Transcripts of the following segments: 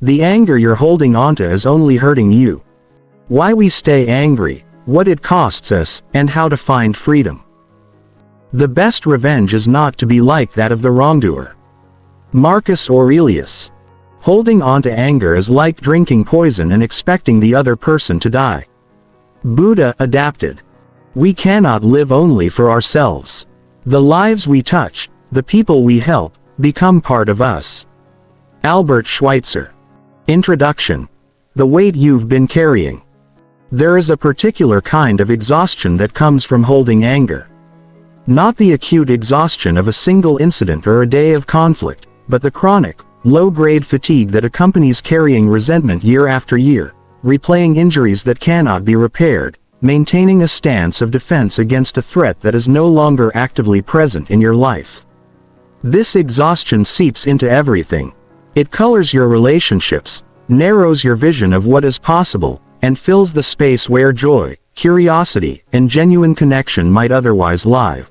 The anger you're holding onto is only hurting you. Why we stay angry, what it costs us, and how to find freedom. The best revenge is not to be like that of the wrongdoer. Marcus Aurelius. Holding on to anger is like drinking poison and expecting the other person to die. Buddha adapted. We cannot live only for ourselves. The lives we touch, the people we help, become part of us. Albert Schweitzer. Introduction. The weight you've been carrying. There is a particular kind of exhaustion that comes from holding anger. Not the acute exhaustion of a single incident or a day of conflict, but the chronic, low-grade fatigue that accompanies carrying resentment year after year, replaying injuries that cannot be repaired, maintaining a stance of defense against a threat that is no longer actively present in your life. This exhaustion seeps into everything. It colors your relationships, narrows your vision of what is possible, and fills the space where joy, curiosity, and genuine connection might otherwise lie.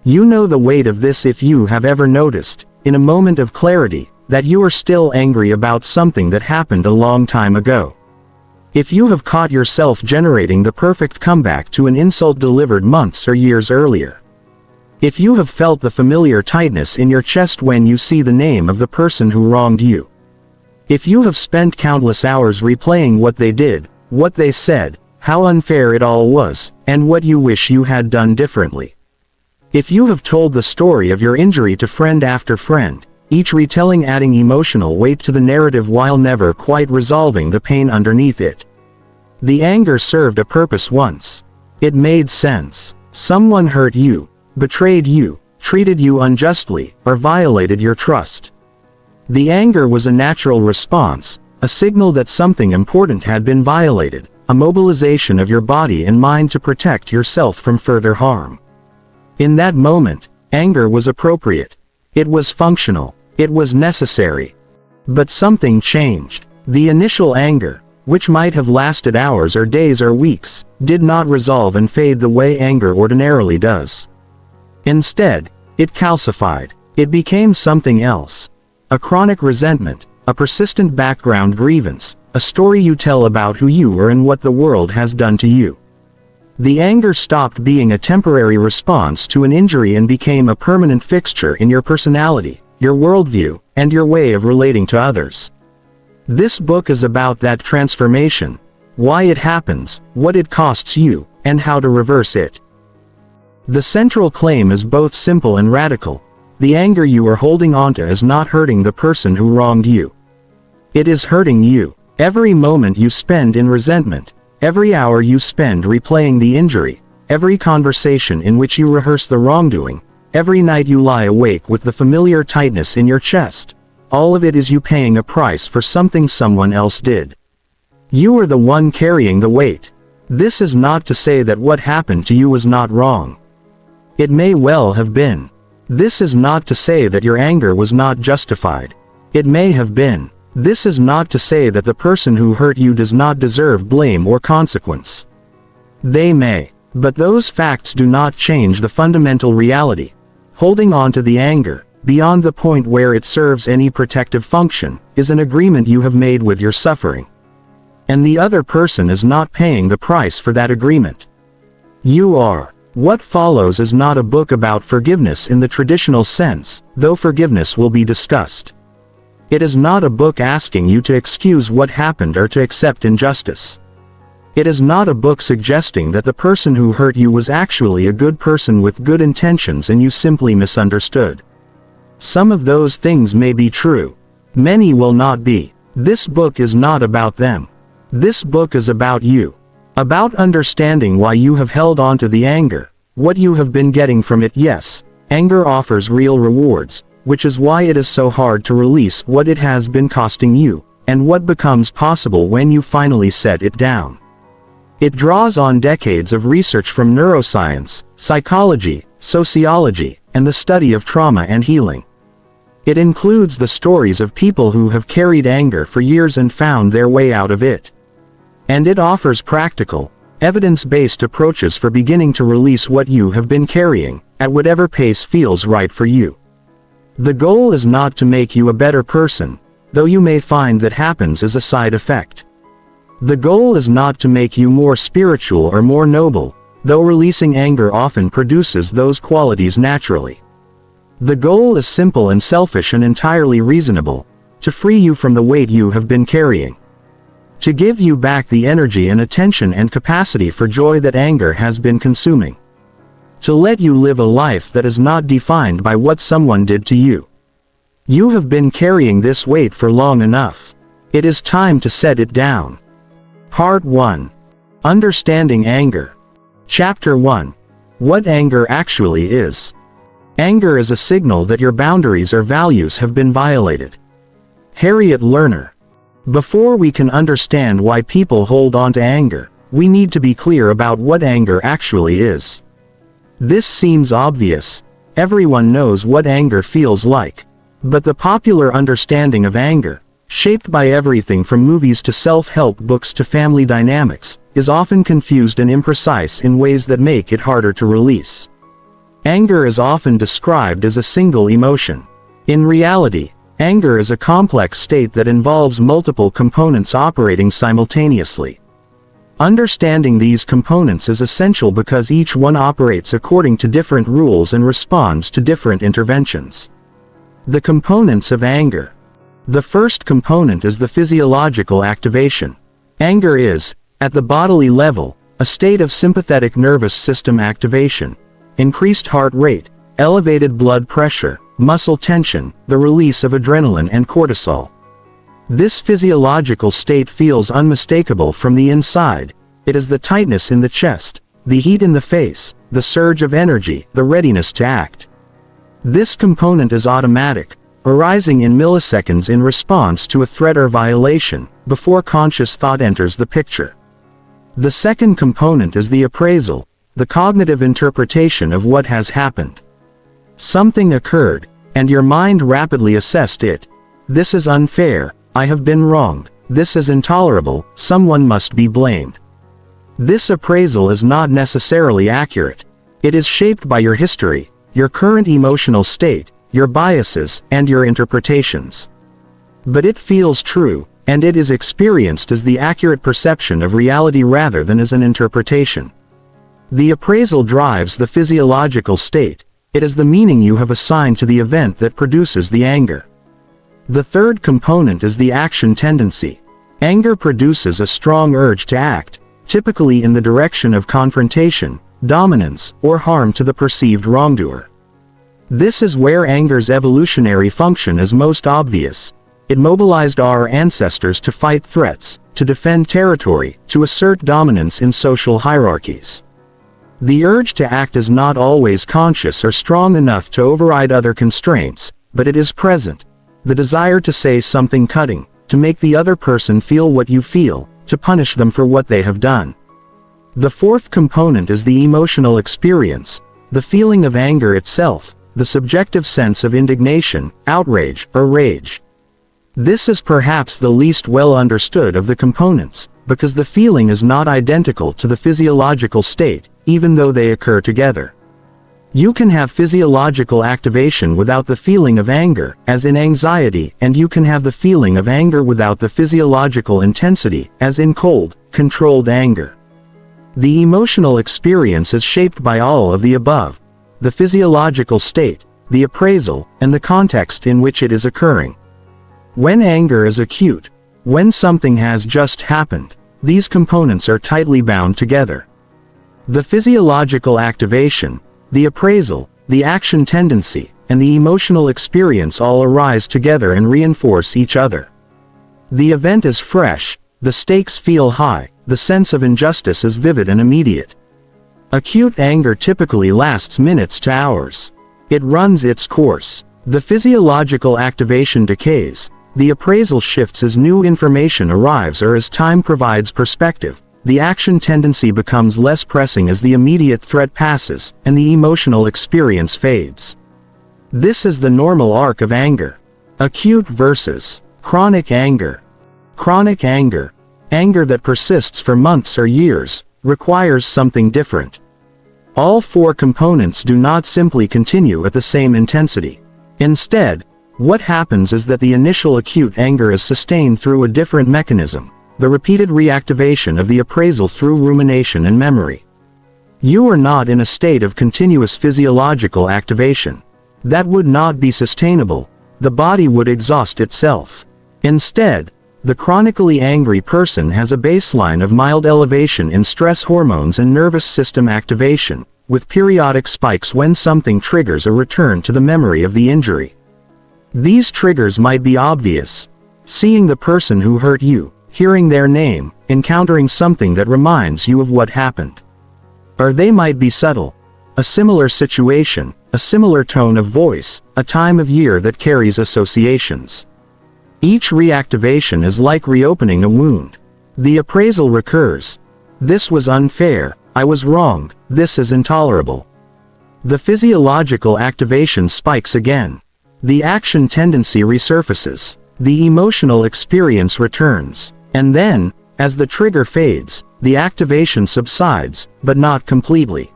You know the weight of this if you have ever noticed, in a moment of clarity, that you are still angry about something that happened a long time ago. If you have caught yourself generating the perfect comeback to an insult delivered months or years earlier. If you have felt the familiar tightness in your chest when you see the name of the person who wronged you. If you have spent countless hours replaying what they did, what they said, how unfair it all was, and what you wish you had done differently. If you have told the story of your injury to friend after friend, each retelling adding emotional weight to the narrative while never quite resolving the pain underneath it. The anger served a purpose once. It made sense. Someone hurt you, betrayed you, treated you unjustly, or violated your trust. The anger was a natural response, a signal that something important had been violated, a mobilization of your body and mind to protect yourself from further harm. In that moment, anger was appropriate. It was functional. It was necessary. But something changed. The initial anger, which might have lasted hours or days or weeks, did not resolve and fade the way anger ordinarily does. Instead, it calcified. It became something else. A chronic resentment, a persistent background grievance, a story you tell about who you were and what the world has done to you. The anger stopped being a temporary response to an injury and became a permanent fixture in your personality, your worldview, and your way of relating to others. This book is about that transformation, why it happens, what it costs you, and how to reverse it. The central claim is both simple and radical. The anger you are holding onto is not hurting the person who wronged you. It is hurting you. Every moment you spend in resentment, every hour you spend replaying the injury, every conversation in which you rehearse the wrongdoing, every night you lie awake with the familiar tightness in your chest, all of it is you paying a price for something someone else did. You are the one carrying the weight. This is not to say that what happened to you was not wrong. It may well have been. This is not to say that your anger was not justified. It may have been. This is not to say that the person who hurt you does not deserve blame or consequence. They may. But those facts do not change the fundamental reality. Holding on to the anger, beyond the point where it serves any protective function, is an agreement you have made with your suffering. And the other person is not paying the price for that agreement. You are. What follows is not a book about forgiveness in the traditional sense, though forgiveness will be discussed. It is not a book asking you to excuse what happened or to accept injustice. It is not a book suggesting that the person who hurt you was actually a good person with good intentions and you simply misunderstood. Some of those things may be true. Many will not be. This book is not about them. This book is about you. About understanding why you have held on to the anger, what you have been getting from it. Yes, anger offers real rewards, which is why it is so hard to release what it has been costing you, and what becomes possible when you finally set it down. It draws on decades of research from neuroscience, psychology, sociology, and the study of trauma and healing. It includes the stories of people who have carried anger for years and found their way out of it. And it offers practical, evidence-based approaches for beginning to release what you have been carrying, at whatever pace feels right for you. The goal is not to make you a better person. though you may find that happens as a side effect. The goal is not to make you more spiritual or more noble, though releasing anger often produces those qualities naturally. The goal is simple and selfish and entirely reasonable: to free you from the weight you have been carrying. To give you back the energy and attention and capacity for joy that anger has been consuming. To let you live a life that is not defined by what someone did to you. You have been carrying this weight for long enough. It is time to set it down. Part 1. Understanding Anger. Chapter 1. What anger actually is. Anger is a signal that your boundaries or values have been violated. Harriet Lerner. Before we can understand why people hold on to anger, we need to be clear about what anger actually is. This seems obvious. Everyone knows what anger feels like. But the popular understanding of anger, shaped by everything from movies to self-help books to family dynamics, is often confused and imprecise in ways that make it harder to release. Anger is often described as a single emotion. In reality, anger is a complex state that involves multiple components operating simultaneously. Understanding these components is essential because each one operates according to different rules and responds to different interventions. The components of anger. The first component is the physiological activation. Anger is, at the bodily level, a state of sympathetic nervous system activation, increased heart rate, elevated blood pressure, muscle tension, the release of adrenaline and cortisol. This physiological state feels unmistakable from the inside. It is the tightness in the chest, the heat in the face, the surge of energy, the readiness to act. This component is automatic, arising in milliseconds in response to a threat or violation, before conscious thought enters the picture. The second component is the appraisal, the cognitive interpretation of what has happened. Something occurred, and your mind rapidly assessed it. This is unfair, I have been wronged, this is intolerable, someone must be blamed. This appraisal is not necessarily accurate. It is shaped by your history, your current emotional state, your biases, and your interpretations. But it feels true, and it is experienced as the accurate perception of reality rather than as an interpretation. The appraisal drives the physiological state. It is the meaning you have assigned to the event that produces the anger. The third component is the action tendency. Anger produces a strong urge to act, typically in the direction of confrontation, dominance, or harm to the perceived wrongdoer. This is where anger's evolutionary function is most obvious. It mobilized our ancestors to fight threats, to defend territory, to assert dominance in social hierarchies. The urge to act is not always conscious or strong enough to override other constraints, but it is present. The desire to say something cutting, to make the other person feel what you feel, to punish them for what they have done. The fourth component is the emotional experience, the feeling of anger itself, the subjective sense of indignation, outrage, or rage. This is perhaps the least well understood of the components, because the feeling is not identical to the physiological state, even though they occur together. You can have physiological activation without the feeling of anger, as in anxiety, and you can have the feeling of anger without the physiological intensity, as in cold, controlled anger. The emotional experience is shaped by all of the above: the physiological state, the appraisal, and the context in which it is occurring. When anger is acute, when something has just happened, these components are tightly bound together. The physiological activation, the appraisal, the action tendency, and the emotional experience all arise together and reinforce each other. The event is fresh, the stakes feel high, the sense of injustice is vivid and immediate. Acute anger typically lasts minutes to hours. It runs its course. The physiological activation decays. The appraisal shifts as new information arrives or as time provides perspective. The action tendency becomes less pressing as the immediate threat passes, and the emotional experience fades. This is the normal arc of anger. Acute versus chronic anger. Chronic anger, anger that persists for months or years, requires something different. All four components do not simply continue at the same intensity. Instead, What happens is that the initial acute anger is sustained through a different mechanism, the repeated reactivation of the appraisal through rumination and memory. You are not in a state of continuous physiological activation. That would not be sustainable. The body would exhaust itself. Instead, the chronically angry person has a baseline of mild elevation in stress hormones and nervous system activation, with periodic spikes when something triggers a return to the memory of the injury. These triggers might be obvious: seeing the person who hurt you, hearing their name, encountering something that reminds you of what happened. Or they might be subtle: a similar situation, a similar tone of voice, a time of year that carries associations. Each reactivation is like reopening a wound. The appraisal recurs. This was unfair, I was wrong, this is intolerable. The physiological activation spikes again. The action tendency resurfaces. The emotional experience returns. And then, as the trigger fades, the activation subsides, but not completely.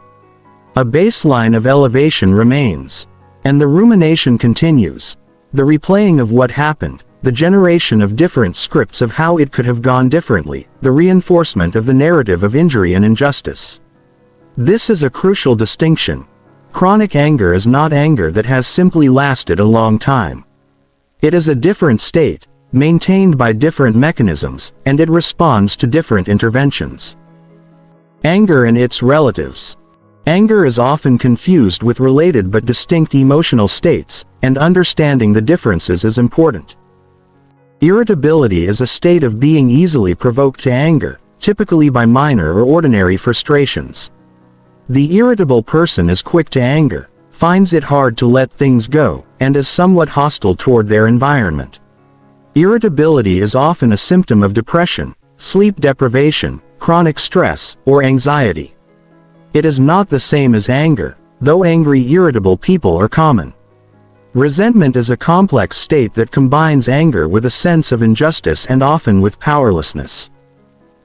A baseline of elevation remains. And the rumination continues. The replaying of what happened, the generation of different scripts of how it could have gone differently, the reinforcement of the narrative of injury and injustice. This is a crucial distinction. Chronic anger is not anger that has simply lasted a long time. It is a different state, maintained by different mechanisms, and it responds to different interventions. Anger and its relatives. Anger is often confused with related but distinct emotional states, and understanding the differences is important. Irritability is a state of being easily provoked to anger, typically by minor or ordinary frustrations. The irritable person is quick to anger, finds it hard to let things go, and is somewhat hostile toward their environment. Irritability is often a symptom of depression, sleep deprivation, chronic stress, or anxiety. It is not the same as anger, though angry, irritable people are common. Resentment is a complex state that combines anger with a sense of injustice and often with powerlessness.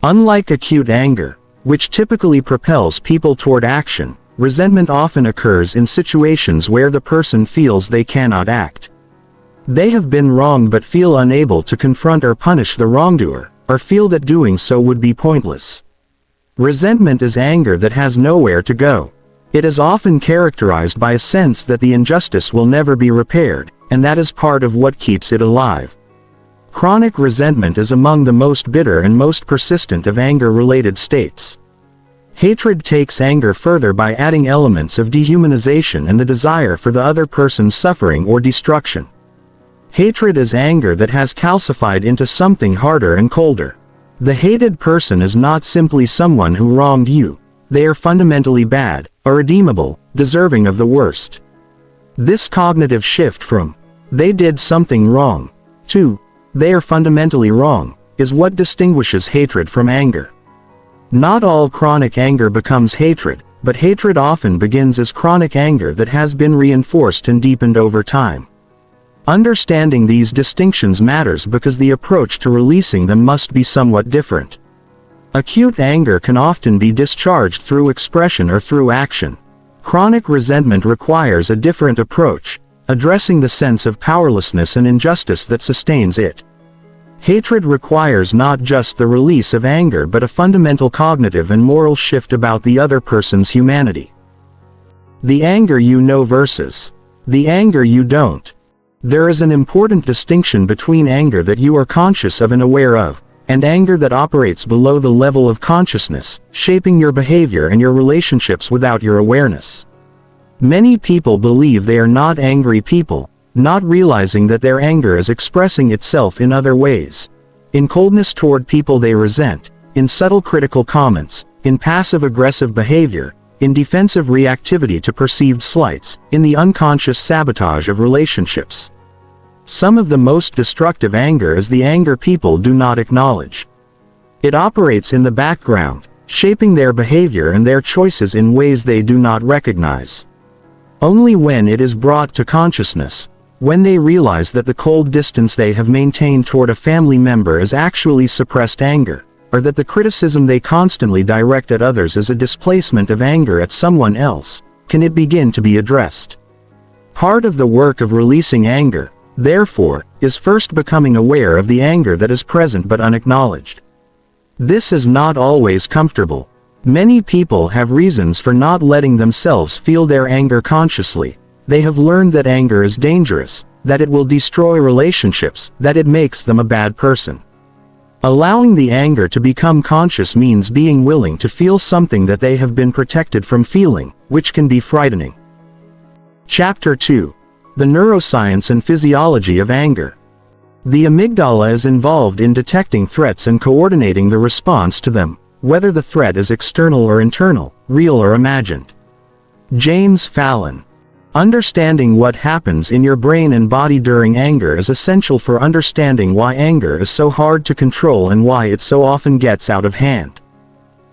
Unlike acute anger, which typically propels people toward action, resentment often occurs in situations where the person feels they cannot act. They have been wronged but feel unable to confront or punish the wrongdoer, or feel that doing so would be pointless. Resentment is anger that has nowhere to go. It is often characterized by a sense that the injustice will never be repaired, and that is part of what keeps it alive. Chronic resentment is among the most bitter and most persistent of anger-related states. Hatred takes anger further by adding elements of dehumanization and the desire for the other person's suffering or destruction. Hatred is anger that has calcified into something harder and colder. The hated person is not simply someone who wronged you. They are fundamentally bad, irredeemable, deserving of the worst. This cognitive shift from "they did something wrong" to "they are fundamentally wrong" is what distinguishes hatred from anger. Not all chronic anger becomes hatred, but hatred often begins as chronic anger that has been reinforced and deepened over time. Understanding these distinctions matters because the approach to releasing them must be somewhat different. Acute anger can often be discharged through expression or through action. Chronic resentment requires a different approach, addressing the sense of powerlessness and injustice that sustains it. Hatred requires not just the release of anger but a fundamental cognitive and moral shift about the other person's humanity. The anger you know versus the anger you don't. There is an important distinction between anger that you are conscious of and aware of, and anger that operates below the level of consciousness, shaping your behavior and your relationships without your awareness. Many people believe they are not angry people, not realizing that their anger is expressing itself in other ways. In coldness toward people they resent, in subtle critical comments, in passive-aggressive behavior, in defensive reactivity to perceived slights, in the unconscious sabotage of relationships. Some of the most destructive anger is the anger people do not acknowledge. It operates in the background, shaping their behavior and their choices in ways they do not recognize. Only when it is brought to consciousness, when they realize that the cold distance they have maintained toward a family member is actually suppressed anger, or that the criticism they constantly direct at others is a displacement of anger at someone else, can it begin to be addressed. Part of the work of releasing anger, therefore, is first becoming aware of the anger that is present but unacknowledged. This is not always comfortable. Many people have reasons for not letting themselves feel their anger consciously. They have learned that anger is dangerous, that it will destroy relationships, that it makes them a bad person. Allowing the anger to become conscious means being willing to feel something that they have been protected from feeling, which can be frightening. Chapter 2. The Neuroscience and Physiology of Anger. The amygdala is involved in detecting threats and coordinating the response to them, whether the threat is external or internal, real or imagined. James Fallon. Understanding what happens in your brain and body during anger is essential for understanding why anger is so hard to control and why it so often gets out of hand.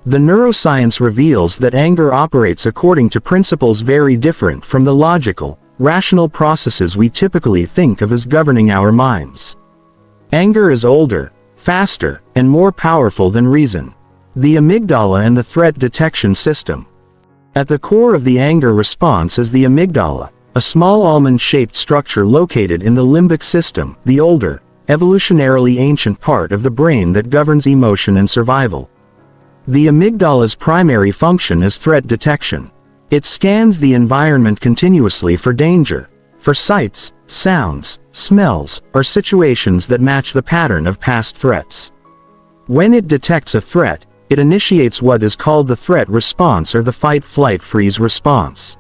The neuroscience reveals that anger operates according to principles very different from the logical, rational processes we typically think of as governing our minds. Anger is older, faster, and more powerful than reason. The amygdala and the threat detection system. At the core of the anger response is the amygdala, a small almond-shaped structure located in the limbic system, the older, evolutionarily ancient part of the brain that governs emotion and survival. The amygdala's primary function is threat detection. It scans the environment continuously for danger, for sights, sounds, smells, or situations that match the pattern of past threats. When it detects a threat, it initiates what is called the threat response or the fight-flight-freeze response.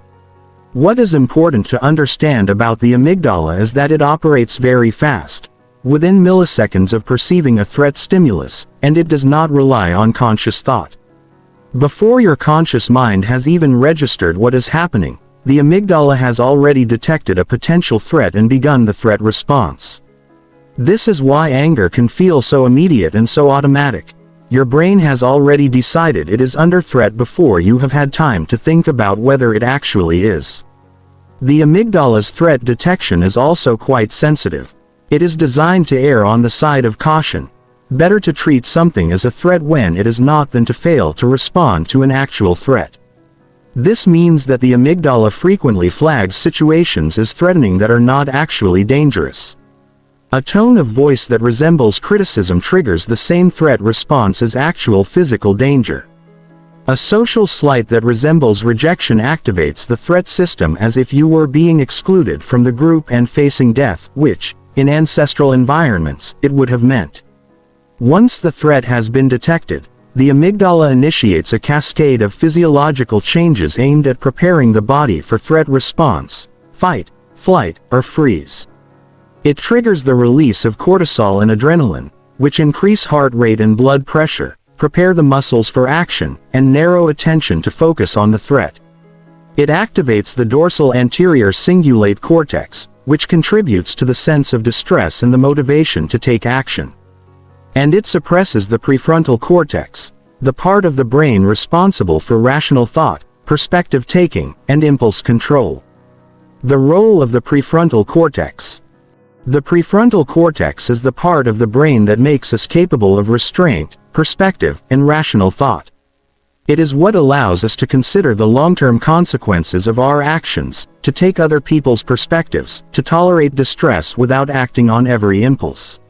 What is important to understand about the amygdala is that it operates very fast, within milliseconds of perceiving a threat stimulus, and it does not rely on conscious thought. Before your conscious mind has even registered what is happening, the amygdala has already detected a potential threat and begun the threat response. This is why anger can feel so immediate and so automatic. Your brain has already decided it is under threat before you have had time to think about whether it actually is. The amygdala's threat detection is also quite sensitive. It is designed to err on the side of caution. Better to treat something as a threat when it is not than to fail to respond to an actual threat. This means that the amygdala frequently flags situations as threatening that are not actually dangerous. A tone of voice that resembles criticism triggers the same threat response as actual physical danger. A social slight that resembles rejection activates the threat system as if you were being excluded from the group and facing death, which, in ancestral environments, it would have meant. Once the threat has been detected, the amygdala initiates a cascade of physiological changes aimed at preparing the body for threat response, fight, flight, or freeze. It triggers the release of cortisol and adrenaline, which increase heart rate and blood pressure, prepare the muscles for action, and narrow attention to focus on the threat. It activates the dorsal anterior cingulate cortex, which contributes to the sense of distress and the motivation to take action. And it suppresses the prefrontal cortex, the part of the brain responsible for rational thought, perspective taking, and impulse control. The role of the prefrontal cortex. The prefrontal cortex is the part of the brain that makes us capable of restraint, perspective, and rational thought. It is what allows us to consider the long-term consequences of our actions, to take other people's perspectives, to tolerate distress without acting on every impulse.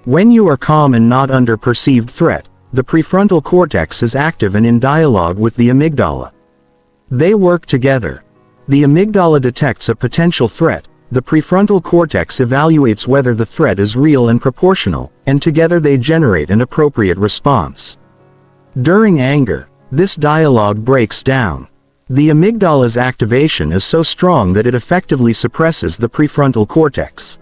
When you are calm and not under perceived threat, the prefrontal cortex is active and in dialogue with the amygdala. They work together. The amygdala detects a potential threat, the prefrontal cortex evaluates whether the threat is real and proportional, and together they generate an appropriate response. During anger, this dialogue breaks down. The amygdala's activation is so strong that it effectively suppresses the prefrontal cortex.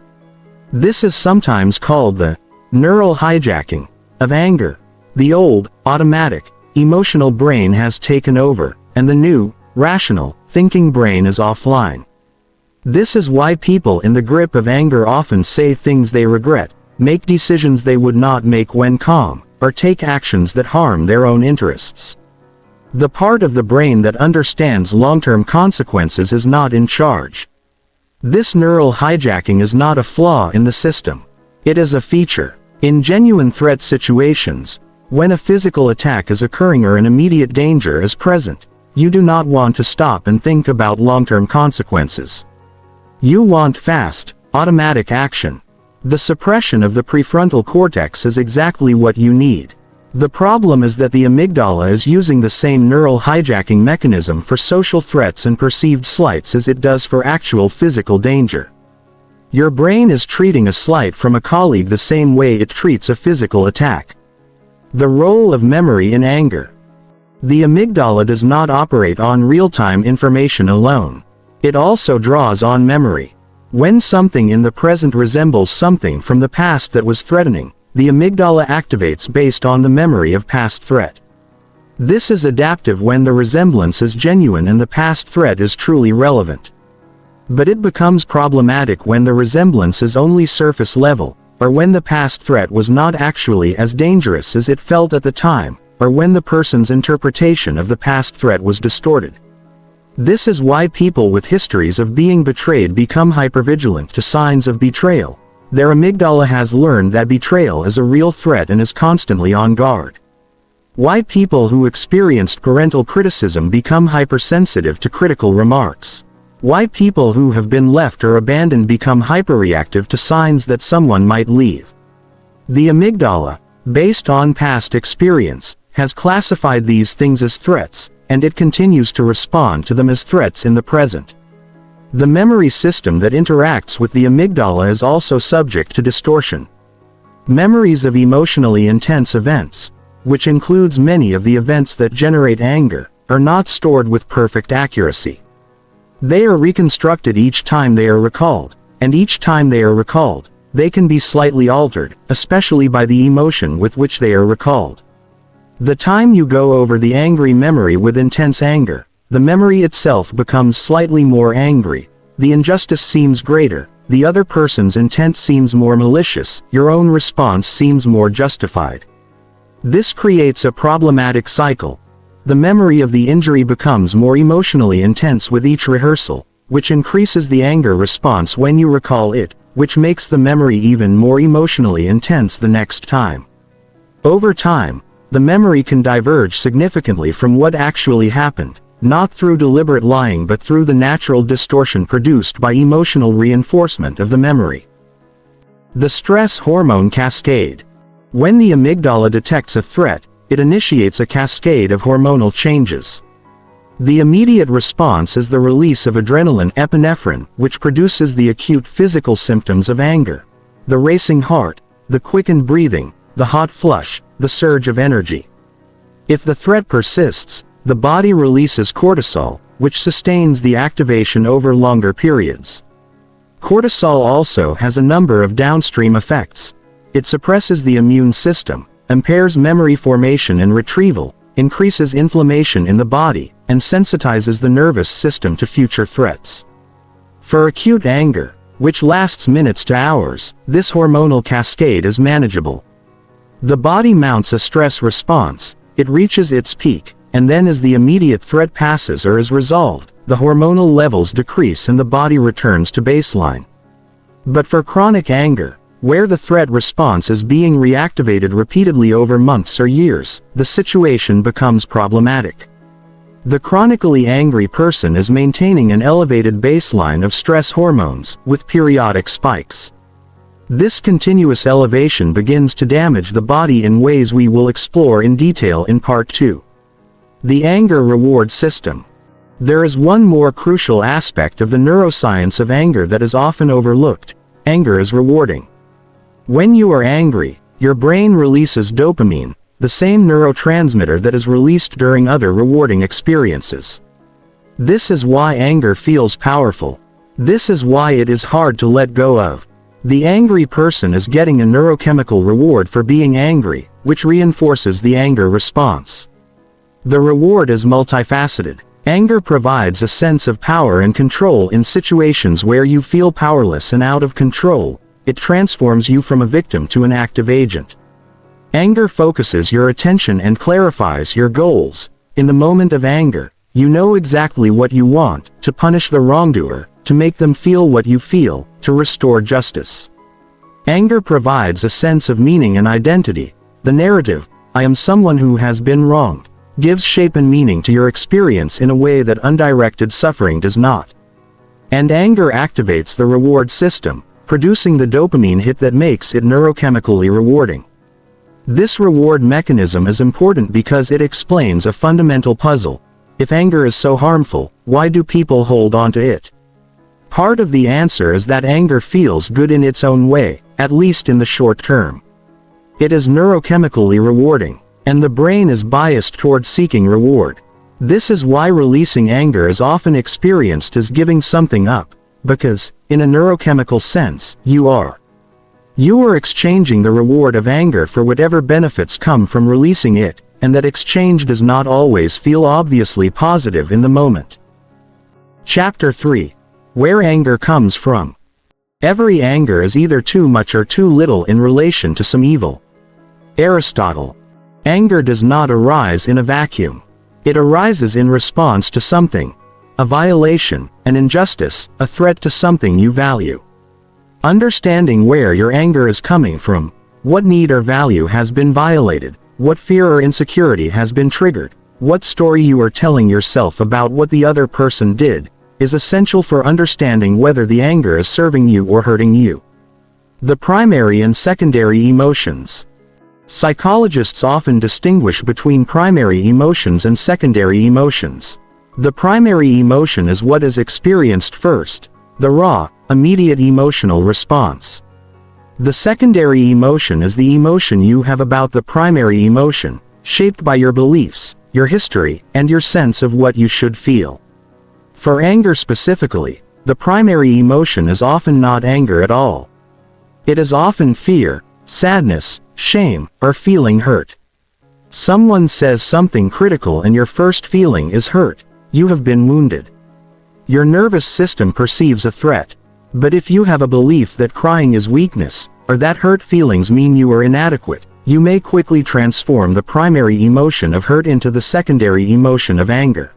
This is sometimes called the neural hijacking of anger. The old, automatic, emotional brain has taken over, and the new, rational, thinking brain is offline. This is why people in the grip of anger often say things they regret, make decisions they would not make when calm, or take actions that harm their own interests. The part of the brain that understands long-term consequences is not in charge. This neural hijacking is not a flaw in the system. It is a feature. In genuine threat situations, when a physical attack is occurring or an immediate danger is present, you do not want to stop and think about long-term consequences. You want fast, automatic action. The suppression of the prefrontal cortex is exactly what you need. The problem is that the amygdala is using the same neural hijacking mechanism for social threats and perceived slights as it does for actual physical danger. Your brain is treating a slight from a colleague the same way it treats a physical attack. The role of memory in anger. The amygdala does not operate on real-time information alone. It also draws on memory. When something in the present resembles something from the past that was threatening, the amygdala activates based on the memory of past threat. This is adaptive when the resemblance is genuine and the past threat is truly relevant. But it becomes problematic when the resemblance is only surface level, or when the past threat was not actually as dangerous as it felt at the time, or when the person's interpretation of the past threat was distorted. This is why people with histories of being betrayed become hypervigilant to signs of betrayal. Their amygdala has learned that betrayal is a real threat and is constantly on guard. Why people who experienced parental criticism become hypersensitive to critical remarks. Why people who have been left or abandoned become hyperreactive to signs that someone might leave. The amygdala, based on past experience, has classified these things as threats, and it continues to respond to them as threats in the present. The memory system that interacts with the amygdala is also subject to distortion. Memories of emotionally intense events, which includes many of the events that generate anger, are not stored with perfect accuracy. They are reconstructed each time they are recalled, and each time they are recalled, they can be slightly altered, especially by the emotion with which they are recalled. The time you go over the angry memory with intense anger, the memory itself becomes slightly more angry, the injustice seems greater, the other person's intent seems more malicious, your own response seems more justified. This creates a problematic cycle. The memory of the injury becomes more emotionally intense with each rehearsal, which increases the anger response when you recall it, which makes the memory even more emotionally intense the next time. Over time, the memory can diverge significantly from what actually happened, not through deliberate lying but through the natural distortion produced by emotional reinforcement of the memory. The stress hormone cascade. When the amygdala detects a threat, it initiates a cascade of hormonal changes. The immediate response is the release of adrenaline epinephrine, which produces the acute physical symptoms of anger: the racing heart, the quickened breathing, the hot flush, the surge of energy. If the threat persists, the body releases cortisol, which sustains the activation over longer periods. Cortisol also has a number of downstream effects. It suppresses the immune system, impairs memory formation and retrieval, increases inflammation in the body, and sensitizes the nervous system to future threats. For acute anger, which lasts minutes to hours, this hormonal cascade is manageable. The body mounts a stress response, it reaches its peak, and then as the immediate threat passes or is resolved, the hormonal levels decrease and the body returns to baseline. But for chronic anger, where the threat response is being reactivated repeatedly over months or years, the situation becomes problematic. The chronically angry person is maintaining an elevated baseline of stress hormones, with periodic spikes. This continuous elevation begins to damage the body in ways we will explore in detail in Part 2. The anger reward system. There is one more crucial aspect of the neuroscience of anger that is often overlooked. Anger is rewarding. When you are angry, your brain releases dopamine, the same neurotransmitter that is released during other rewarding experiences. This is why anger feels powerful. This is why it is hard to let go of. The angry person is getting a neurochemical reward for being angry, which reinforces the anger response. The reward is multifaceted. Anger provides a sense of power and control in situations where you feel powerless and out of control. It transforms you from a victim to an active agent. Anger focuses your attention and clarifies your goals. In the moment of anger, you know exactly what you want: to punish the wrongdoer, to make them feel what you feel, to restore justice. Anger provides a sense of meaning and identity. The narrative, "I am someone who has been wronged," gives shape and meaning to your experience in a way that undirected suffering does not. And anger activates the reward system, producing the dopamine hit that makes it neurochemically rewarding. This reward mechanism is important because it explains a fundamental puzzle. If anger is so harmful, why do people hold on to it? Part of the answer is that anger feels good in its own way, at least in the short term. It is neurochemically rewarding, and the brain is biased toward seeking reward. This is why releasing anger is often experienced as giving something up, because, in a neurochemical sense, you are exchanging the reward of anger for whatever benefits come from releasing it, and that exchange does not always feel obviously positive in the moment. Chapter 3. Where anger comes from. Every anger is either too much or too little in relation to some evil. Aristotle. Anger does not arise in a vacuum. It arises in response to something. A violation, an injustice, a threat to something you value. Understanding where your anger is coming from, what need or value has been violated, what fear or insecurity has been triggered, what story you are telling yourself about what the other person did, is essential for understanding whether the anger is serving you or hurting you. The primary and secondary emotions. Psychologists often distinguish between primary emotions and secondary emotions. The primary emotion is what is experienced first, the raw, immediate emotional response. The secondary emotion is the emotion you have about the primary emotion, shaped by your beliefs, your history, and your sense of what you should feel. For anger specifically, the primary emotion is often not anger at all. It is often fear, sadness, shame, or feeling hurt. Someone says something critical and your first feeling is hurt. You have been wounded. Your nervous system perceives a threat. But if you have a belief that crying is weakness, or that hurt feelings mean you are inadequate, you may quickly transform the primary emotion of hurt into the secondary emotion of anger.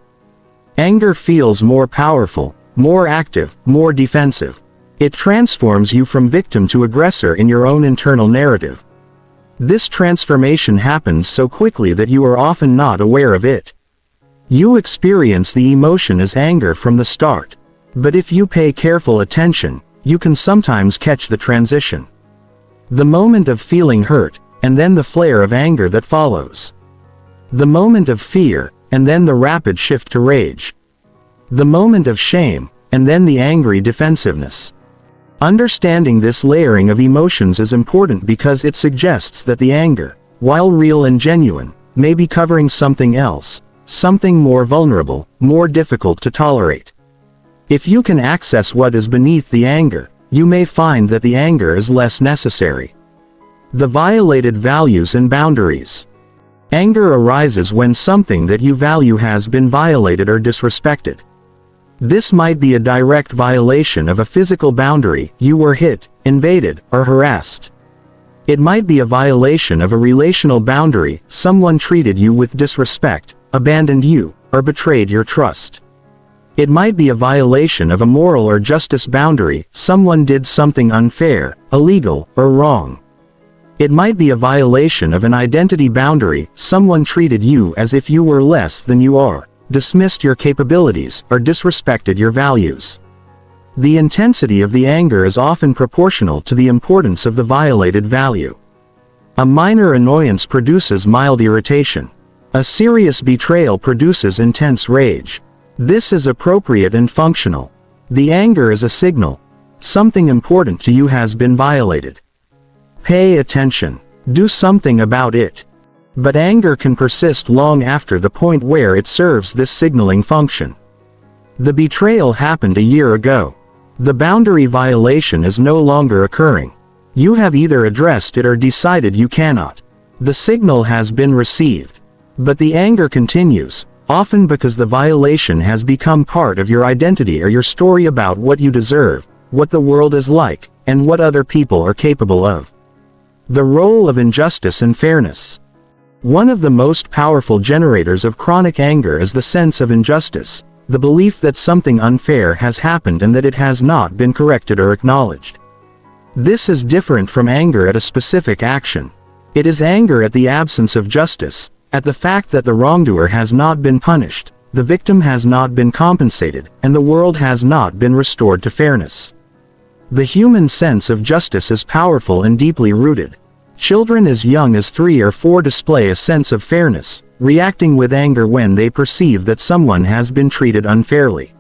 Anger feels more powerful, more active, more defensive. It transforms you from victim to aggressor in your own internal narrative. This transformation happens so quickly that you are often not aware of it. You experience the emotion as anger from the start. But if you pay careful attention, you can sometimes catch the transition. The moment of feeling hurt, and then the flare of anger that follows. The moment of fear, and then the rapid shift to rage. The moment of shame, and then the angry defensiveness. Understanding this layering of emotions is important because it suggests that the anger, while real and genuine, may be covering something else, something more vulnerable, more difficult to tolerate. If you can access what is beneath the anger, you may find that the anger is less necessary. The violated values and boundaries. Anger arises when something that you value has been violated or disrespected. This might be a direct violation of a physical boundary, you were hit, invaded, or harassed. It might be a violation of a relational boundary, someone treated you with disrespect, abandoned you, or betrayed your trust. It might be a violation of a moral or justice boundary, someone did something unfair, illegal, or wrong. It might be a violation of an identity boundary, someone treated you as if you were less than you are, dismissed your capabilities, or disrespected your values. The intensity of the anger is often proportional to the importance of the violated value. A minor annoyance produces mild irritation. A serious betrayal produces intense rage. This is appropriate and functional. The anger is a signal. Something important to you has been violated. Pay attention. Do something about it. But anger can persist long after the point where it serves this signaling function. The betrayal happened a year ago. The boundary violation is no longer occurring. You have either addressed it or decided you cannot. The signal has been received. But the anger continues, often because the violation has become part of your identity or your story about what you deserve, what the world is like, and what other people are capable of. The role of injustice and fairness. One of the most powerful generators of chronic anger is the sense of injustice, the belief that something unfair has happened and that it has not been corrected or acknowledged. This is different from anger at a specific action. It is anger at the absence of justice, at the fact that the wrongdoer has not been punished, the victim has not been compensated, and the world has not been restored to fairness. The human sense of justice is powerful and deeply rooted. Children as young as 3 or 4 display a sense of fairness, reacting with anger when they perceive that someone has been treated unfairly.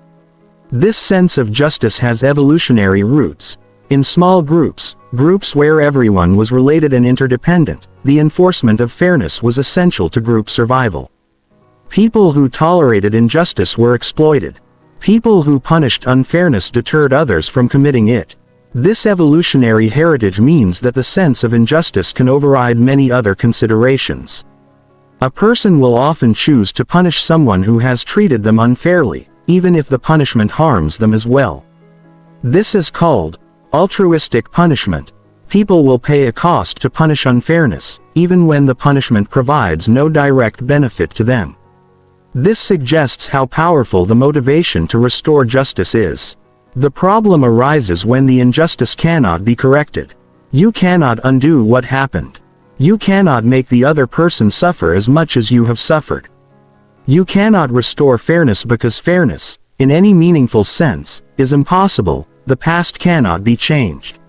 This sense of justice has evolutionary roots. In small groups where everyone was related and interdependent, the enforcement of fairness was essential to group survival. People who tolerated injustice were exploited. People who punished unfairness deterred others from committing it. This evolutionary heritage means that the sense of injustice can override many other considerations. A person will often choose to punish someone who has treated them unfairly, even if the punishment harms them as well. This is called altruistic punishment. People will pay a cost to punish unfairness, even when the punishment provides no direct benefit to them. This suggests how powerful the motivation to restore justice is. The problem arises when the injustice cannot be corrected. You cannot undo what happened. You cannot make the other person suffer as much as you have suffered. You cannot restore fairness because fairness, in any meaningful sense, is impossible. The past cannot be changed.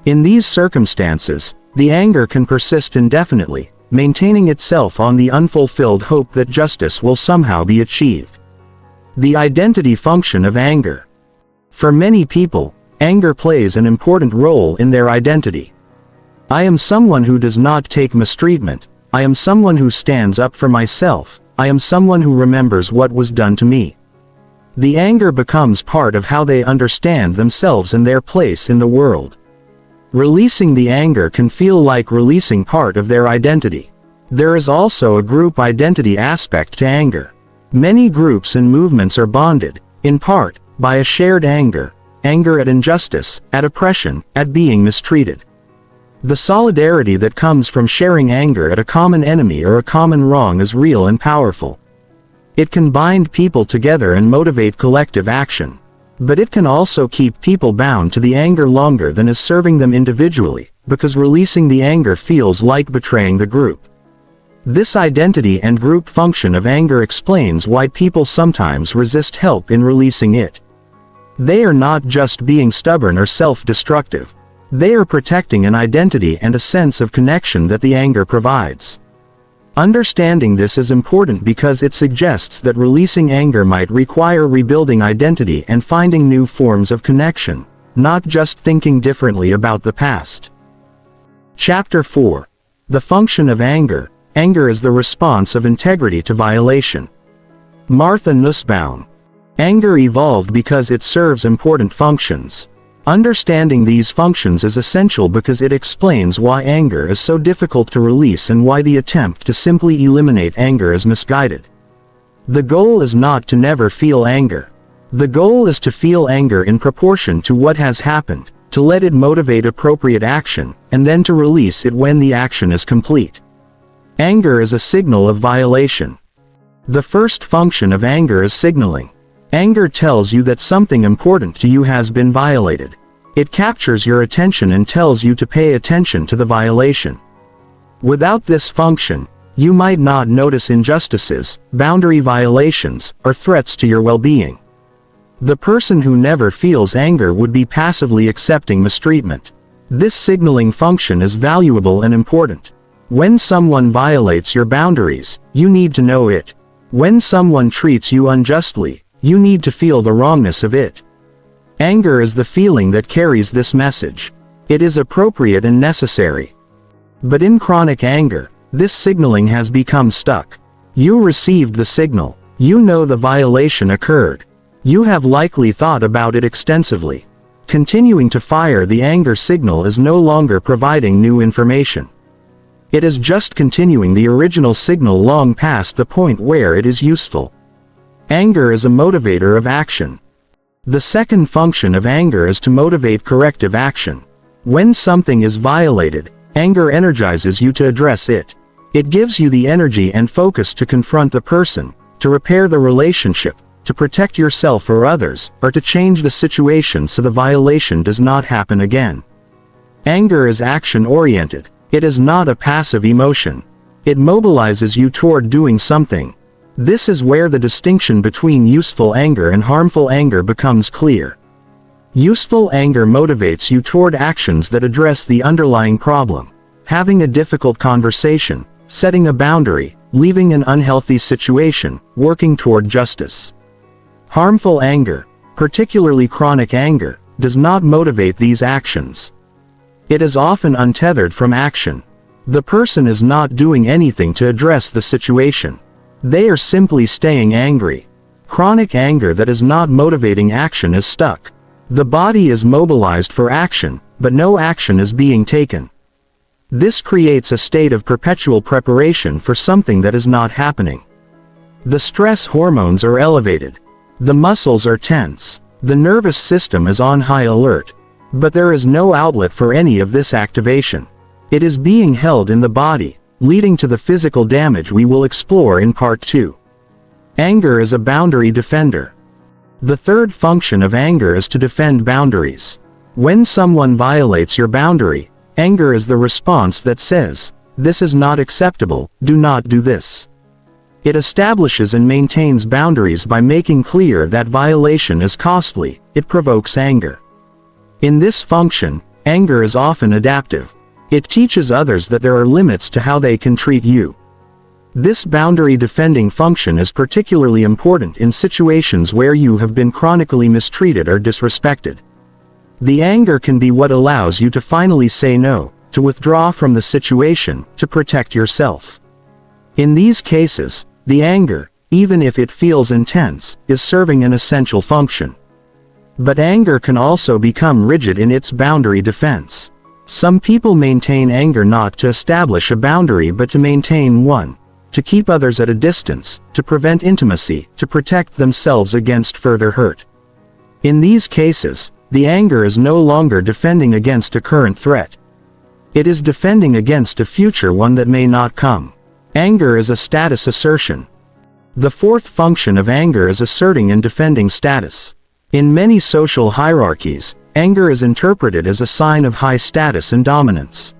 In these circumstances, the anger can persist indefinitely, maintaining itself on the unfulfilled hope that justice will somehow be achieved. The identity function of anger. For many people, anger plays an important role in their identity. I am someone who does not take mistreatment. I am someone who stands up for myself. I am someone who remembers what was done to me. The anger becomes part of how they understand themselves and their place in the world. Releasing the anger can feel like releasing part of their identity. There is also a group identity aspect to anger. Many groups and movements are bonded, in part, by a shared anger at injustice, at oppression, at being mistreated. The solidarity that comes from sharing anger at a common enemy or a common wrong is real and powerful. It can bind people together and motivate collective action. But it can also keep people bound to the anger longer than is serving them individually, because releasing the anger feels like betraying the group. This identity and group function of anger explains why people sometimes resist help in releasing it. They are not just being stubborn or self-destructive. They are protecting an identity and a sense of connection that the anger provides. Understanding this is important because it suggests that releasing anger might require rebuilding identity and finding new forms of connection, not just thinking differently about the past. Chapter 4. The function of anger. Anger is the response of integrity to violation. Martha Nussbaum. Anger evolved because it serves important functions. Understanding these functions is essential because it explains why anger is so difficult to release and why the attempt to simply eliminate anger is misguided. The goal is not to never feel anger. The goal is to feel anger in proportion to what has happened, to let it motivate appropriate action, and then to release it when the action is complete. Anger is a signal of violation. The first function of anger is signaling. Anger tells you that something important to you has been violated. It captures your attention and tells you to pay attention to the violation. Without this function, you might not notice injustices, boundary violations, or threats to your well-being. The person who never feels anger would be passively accepting mistreatment. This signaling function is valuable and important. When someone violates your boundaries, you need to know it. When someone treats you unjustly, you need to feel the wrongness of it. Anger is the feeling that carries this message. It is appropriate and necessary. But in chronic anger, this signaling has become stuck. You received the signal. You know the violation occurred. You have likely thought about it extensively. Continuing to fire the anger signal is no longer providing new information. It is just continuing the original signal long past the point where it is useful. Anger is a motivator of action. The second function of anger is to motivate corrective action. When something is violated, anger energizes you to address it. It gives you the energy and focus to confront the person, to repair the relationship, to protect yourself or others, or to change the situation so the violation does not happen again. Anger is action-oriented. It is not a passive emotion. It mobilizes you toward doing something. This is where the distinction between useful anger and harmful anger becomes clear. Useful anger motivates you toward actions that address the underlying problem. Having a difficult conversation, setting a boundary, leaving an unhealthy situation, working toward justice. Harmful anger, particularly chronic anger, does not motivate these actions. It is often untethered from action. The person is not doing anything to address the situation. They are simply staying angry. Chronic anger that is not motivating action is stuck. The body is mobilized for action, but no action is being taken. This creates a state of perpetual preparation for something that is not happening. The stress hormones are elevated. The muscles are tense. The nervous system is on high alert. But there is no outlet for any of this activation. It is being held in the body, leading to the physical damage we will explore in part 2. Anger is a boundary defender. The third function of anger is to defend boundaries. When someone violates your boundary, anger is the response that says, "This is not acceptable, do not do this." It establishes and maintains boundaries by making clear that violation is costly. It provokes anger. In this function, anger is often adaptive. It teaches others that there are limits to how they can treat you. This boundary defending function is particularly important in situations where you have been chronically mistreated or disrespected. The anger can be what allows you to finally say no, to withdraw from the situation, to protect yourself. In these cases, the anger, even if it feels intense, is serving an essential function. But anger can also become rigid in its boundary defense. Some people maintain anger not to establish a boundary but to maintain one. To keep others at a distance, to prevent intimacy, to protect themselves against further hurt. In these cases, the anger is no longer defending against a current threat. It is defending against a future one that may not come. Anger is a status assertion. The fourth function of anger is asserting and defending status. In many social hierarchies, anger is interpreted as a sign of high status and dominance.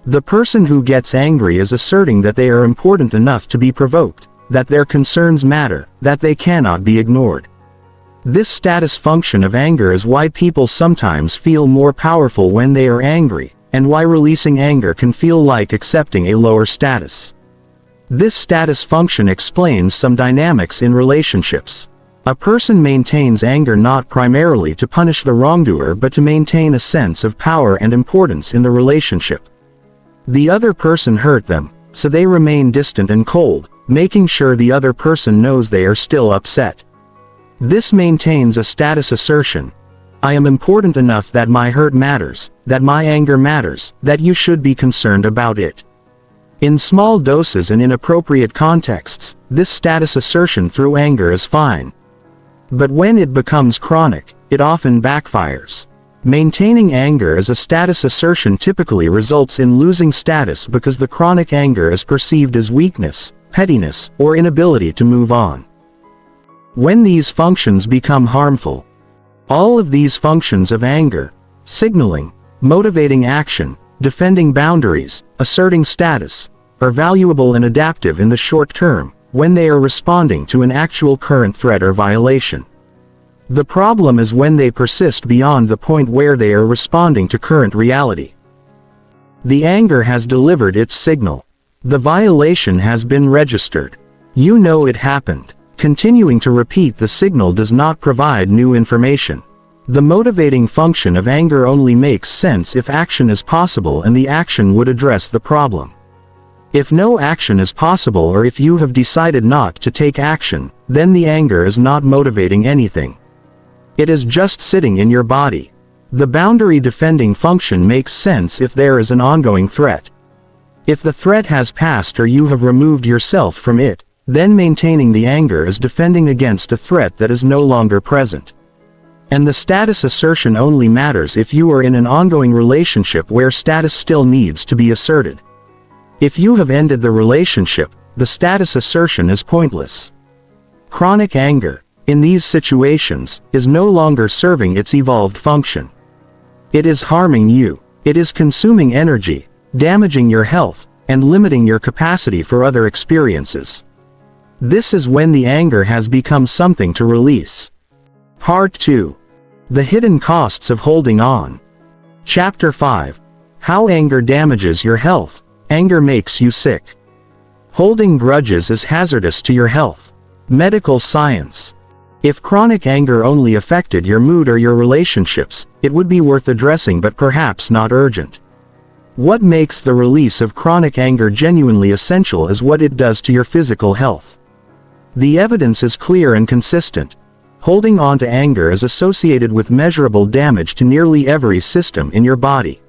The person who gets angry is asserting that they are important enough to be provoked, that their concerns matter, that they cannot be ignored. This status function of anger is why people sometimes feel more powerful when they are angry, and why releasing anger can feel like accepting a lower status. This status function explains some dynamics in relationships. A person maintains anger not primarily to punish the wrongdoer but to maintain a sense of power and importance in the relationship. The other person hurt them, so they remain distant and cold, making sure the other person knows they are still upset. This maintains a status assertion. I am important enough that my hurt matters, that my anger matters, that you should be concerned about it. In small doses and in appropriate contexts, this status assertion through anger is fine. But when it becomes chronic, it often backfires. Maintaining anger as a status assertion typically results in losing status because the chronic anger is perceived as weakness, pettiness, or inability to move on. When these functions become harmful, all of these functions of anger, signaling, motivating action, defending boundaries, asserting status, are valuable and adaptive in the short term, when they are responding to an actual current threat or violation. The problem is when they persist beyond the point where they are responding to current reality. The anger has delivered its signal. The violation has been registered. You know it happened. Continuing to repeat the signal does not provide new information. The motivating function of anger only makes sense if action is possible and the action would address the problem. If no action is possible or if you have decided not to take action, then the anger is not motivating anything. It is just sitting in your body. The boundary defending function makes sense if there is an ongoing threat. If the threat has passed or you have removed yourself from it, then maintaining the anger is defending against a threat that is no longer present. And the status assertion only matters if you are in an ongoing relationship where status still needs to be asserted. If you have ended the relationship, the status assertion is pointless. Chronic anger, in these situations, is no longer serving its evolved function. It is harming you. It is consuming energy, damaging your health, and limiting your capacity for other experiences. This is when the anger has become something to release. Part 2. The hidden costs of holding on. Chapter 5. How anger damages your health. Anger makes you sick. Holding grudges is hazardous to your health. Medical science. If chronic anger only affected your mood or your relationships, it would be worth addressing but perhaps not urgent. What makes the release of chronic anger genuinely essential is what it does to your physical health. The evidence is clear and consistent. Holding on to anger is associated with measurable damage to nearly every system in your body.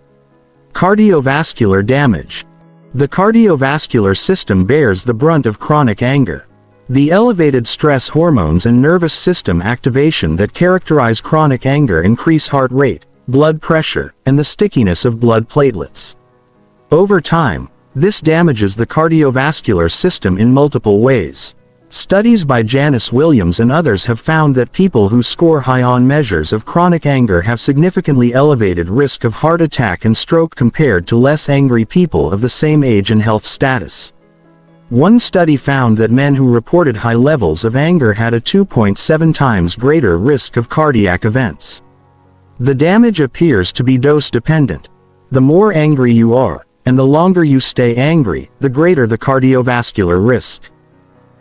Cardiovascular damage. The cardiovascular system bears the brunt of chronic anger. The elevated stress hormones and nervous system activation that characterize chronic anger increase heart rate, blood pressure, and the stickiness of blood platelets. Over time, this damages the cardiovascular system in multiple ways. Studies by Janice Williams and others have found that people who score high on measures of chronic anger have significantly elevated risk of heart attack and stroke compared to less angry people of the same age and health status. One study found that men who reported high levels of anger had a 2.7 times greater risk of cardiac events. The damage appears to be dose-dependent. The more angry you are, and the longer you stay angry, the greater the cardiovascular risk.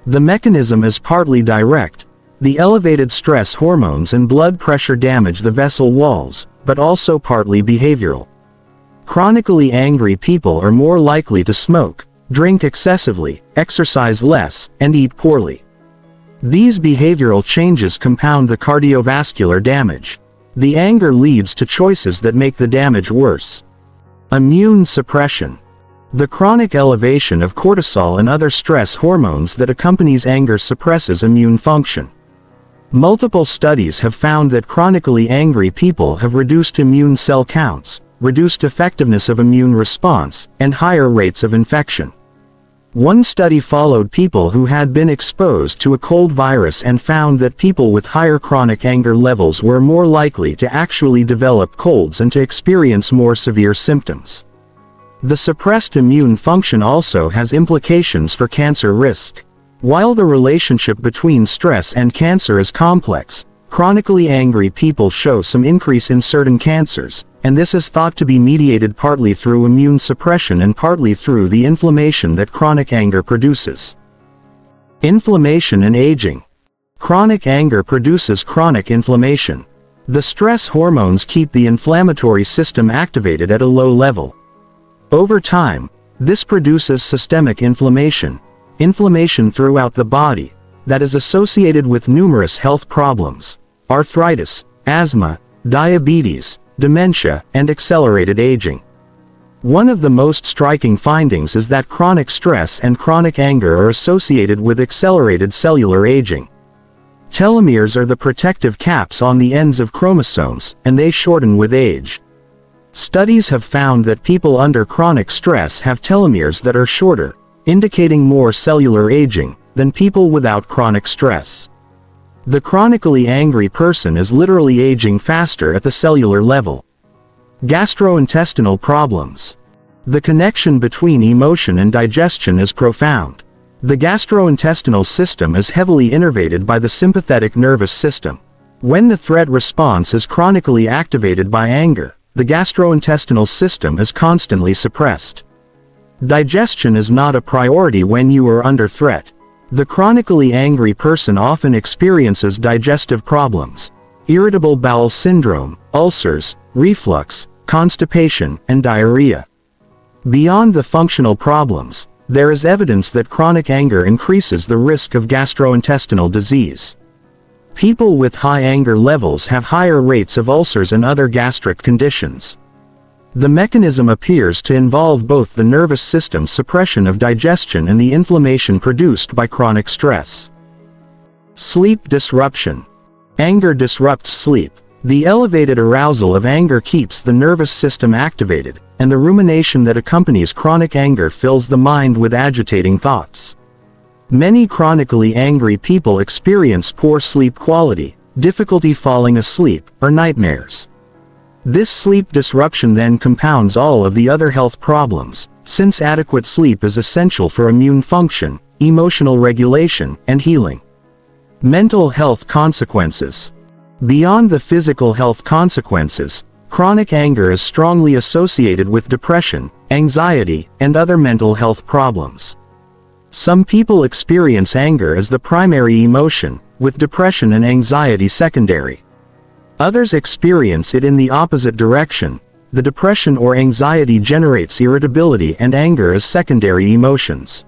The mechanism is partly direct. The elevated stress hormones and blood pressure damage the vessel walls, but also partly behavioral. Chronically angry people are more likely to smoke, drink excessively, exercise less, and eat poorly. These behavioral changes compound the cardiovascular damage. The anger leads to choices that make the damage worse. Immune suppression. The chronic elevation of cortisol and other stress hormones that accompanies anger suppresses immune function. Multiple studies have found that chronically angry people have reduced immune cell counts, reduced effectiveness of immune response, and higher rates of infection. One study followed people who had been exposed to a cold virus and found that people with higher chronic anger levels were more likely to actually develop colds and to experience more severe symptoms. The suppressed immune function also has implications for cancer risk. While the relationship between stress and cancer is complex, chronically angry people show some increase in certain cancers, and this is thought to be mediated partly through immune suppression and partly through the inflammation that chronic anger produces. Inflammation and aging. Chronic anger produces chronic inflammation. The stress hormones keep the inflammatory system activated at a low level. Over time, this produces systemic inflammation throughout the body, that is associated with numerous health problems: arthritis, asthma, diabetes, dementia, and accelerated aging. One of the most striking findings is that chronic stress and chronic anger are associated with accelerated cellular aging. Telomeres are the protective caps on the ends of chromosomes, and they shorten with age. Studies have found that people under chronic stress have telomeres that are shorter, indicating more cellular aging, than people without chronic stress. The chronically angry person is literally aging faster at the cellular level. Gastrointestinal problems. The connection between emotion and digestion is profound. The gastrointestinal system is heavily innervated by the sympathetic nervous system. When the threat response is chronically activated by anger, the gastrointestinal system is constantly suppressed. Digestion is not a priority when you are under threat. The chronically angry person often experiences digestive problems, irritable bowel syndrome, ulcers, reflux, constipation, and diarrhea. Beyond the functional problems, there is evidence that chronic anger increases the risk of gastrointestinal disease. People with high anger levels have higher rates of ulcers and other gastric conditions. The mechanism appears to involve both the nervous system suppression of digestion and the inflammation produced by chronic stress. Sleep disruption. Anger disrupts sleep. The elevated arousal of anger keeps the nervous system activated, and the rumination that accompanies chronic anger fills the mind with agitating thoughts. Many chronically angry people experience poor sleep quality, difficulty falling asleep, or nightmares. This sleep disruption then compounds all of the other health problems, since adequate sleep is essential for immune function, emotional regulation, and healing. Mental health consequences. Beyond the physical health consequences, chronic anger is strongly associated with depression, anxiety, and other mental health problems. Some people experience anger as the primary emotion, with depression and anxiety secondary. Others experience it in the opposite direction. The depression or anxiety generates irritability and anger as secondary emotions.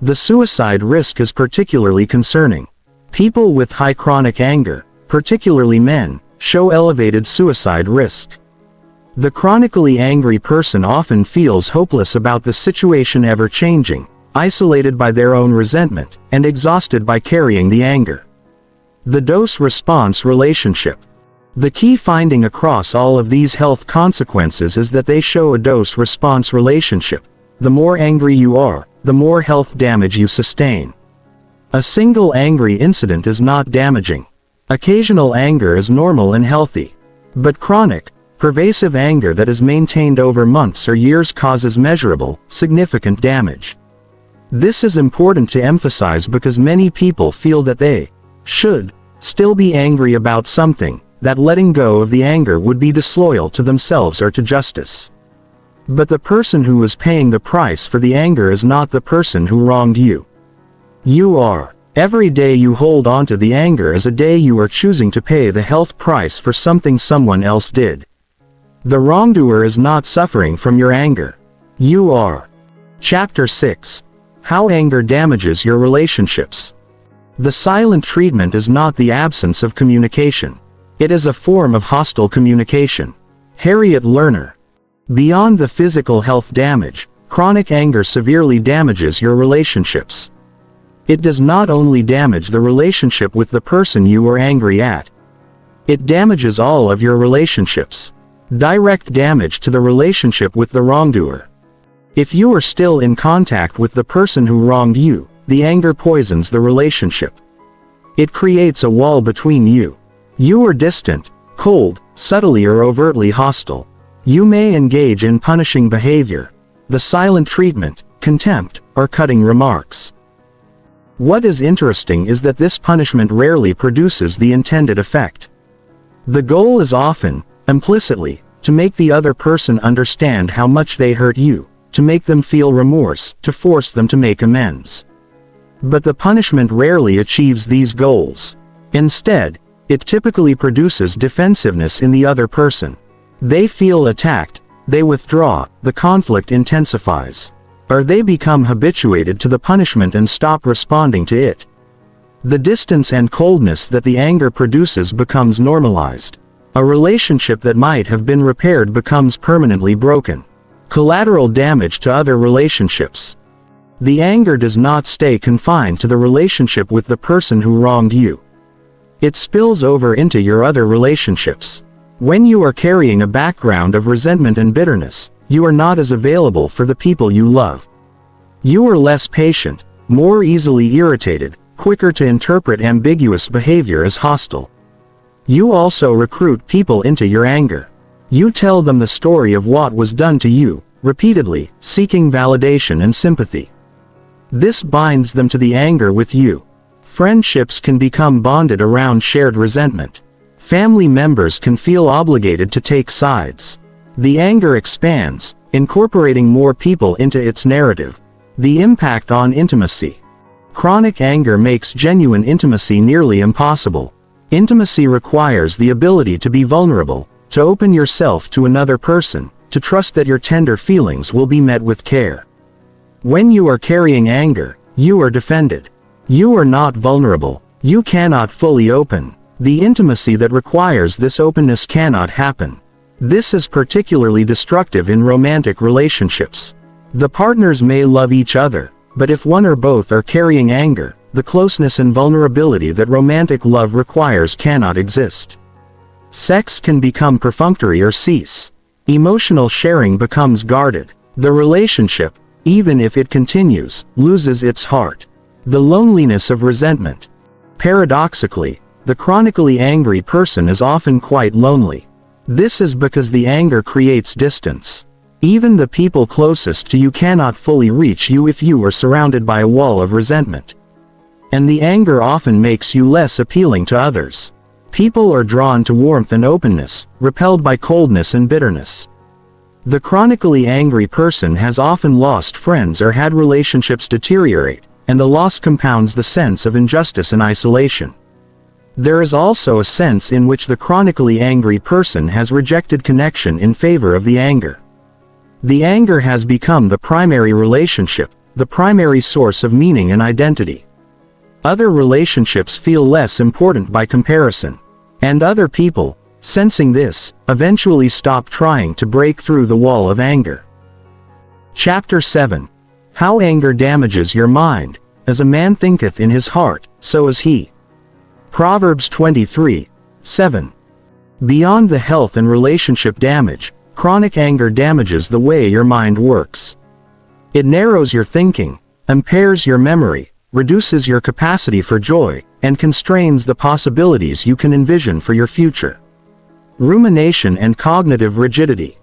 The suicide risk is particularly concerning. People with high chronic anger, particularly men, show elevated suicide risk. The chronically angry person often feels hopeless about the situation ever changing, isolated by their own resentment, and exhausted by carrying the anger. The dose-response relationship. The key finding across all of these health consequences is that they show a dose-response relationship. The more angry you are, the more health damage you sustain. A single angry incident is not damaging. Occasional anger is normal and healthy. But chronic, pervasive anger that is maintained over months or years causes measurable, significant damage. This is important to emphasize because many people feel that they should still be angry about something, that letting go of the anger would be disloyal to themselves or to justice. But the person who is paying the price for the anger is not the person who wronged you. You are. Every day you hold on to the anger is a day you are choosing to pay the health price for something someone else did. The wrongdoer is not suffering from your anger. You are. Chapter 6. How anger damages your relationships. The silent treatment is not the absence of communication. It is a form of hostile communication. Harriet Lerner. Beyond the physical health damage, chronic anger severely damages your relationships. It does not only damage the relationship with the person you are angry at. It damages all of your relationships. Direct damage to the relationship with the wrongdoer. If you are still in contact with the person who wronged you, the anger poisons the relationship. It creates a wall between you. You are distant, cold, subtly or overtly hostile. You may engage in punishing behavior, the silent treatment, contempt, or cutting remarks. What is interesting is that this punishment rarely produces the intended effect. The goal is often, implicitly, to make the other person understand how much they hurt you, to make them feel remorse, to force them to make amends. But the punishment rarely achieves these goals. Instead, it typically produces defensiveness in the other person. They feel attacked, they withdraw, the conflict intensifies. Or they become habituated to the punishment and stop responding to it. The distance and coldness that the anger produces becomes normalized. A relationship that might have been repaired becomes permanently broken. Collateral damage to other relationships. The anger does not stay confined to the relationship with the person who wronged you. It spills over into your other relationships. When you are carrying a background of resentment and bitterness, you are not as available for the people you love. You are less patient, more easily irritated, quicker to interpret ambiguous behavior as hostile. You also recruit people into your anger. You tell them the story of what was done to you, repeatedly, seeking validation and sympathy. This binds them to the anger with you. Friendships can become bonded around shared resentment. Family members can feel obligated to take sides. The anger expands, incorporating more people into its narrative. The impact on intimacy. Chronic anger makes genuine intimacy nearly impossible. Intimacy requires the ability to be vulnerable, to open yourself to another person, to trust that your tender feelings will be met with care. When you are carrying anger, you are defended. You are not vulnerable. You cannot fully open. The intimacy that requires this openness cannot happen. This is particularly destructive in romantic relationships. The partners may love each other, but if one or both are carrying anger, the closeness and vulnerability that romantic love requires cannot exist. Sex can become perfunctory or cease. Emotional sharing becomes guarded. The relationship, even if it continues, loses its heart. The loneliness of resentment. Paradoxically, the chronically angry person is often quite lonely. This is because the anger creates distance. Even the people closest to you cannot fully reach you if you are surrounded by a wall of resentment. And the anger often makes you less appealing to others. People are drawn to warmth and openness, repelled by coldness and bitterness. The chronically angry person has often lost friends or had relationships deteriorate, and the loss compounds the sense of injustice and isolation. There is also a sense in which the chronically angry person has rejected connection in favor of the anger. The anger has become the primary relationship, the primary source of meaning and identity. Other relationships feel less important by comparison. And other people, sensing this, eventually stop trying to break through the wall of anger. Chapter 7. How anger damages your mind. As a man thinketh in his heart, so is he. Proverbs 23:7. Beyond the health and relationship damage, chronic anger damages the way your mind works. It narrows your thinking, impairs your memory, reduces your capacity for joy, and constrains the possibilities you can envision for your future. Rumination and cognitive rigidity.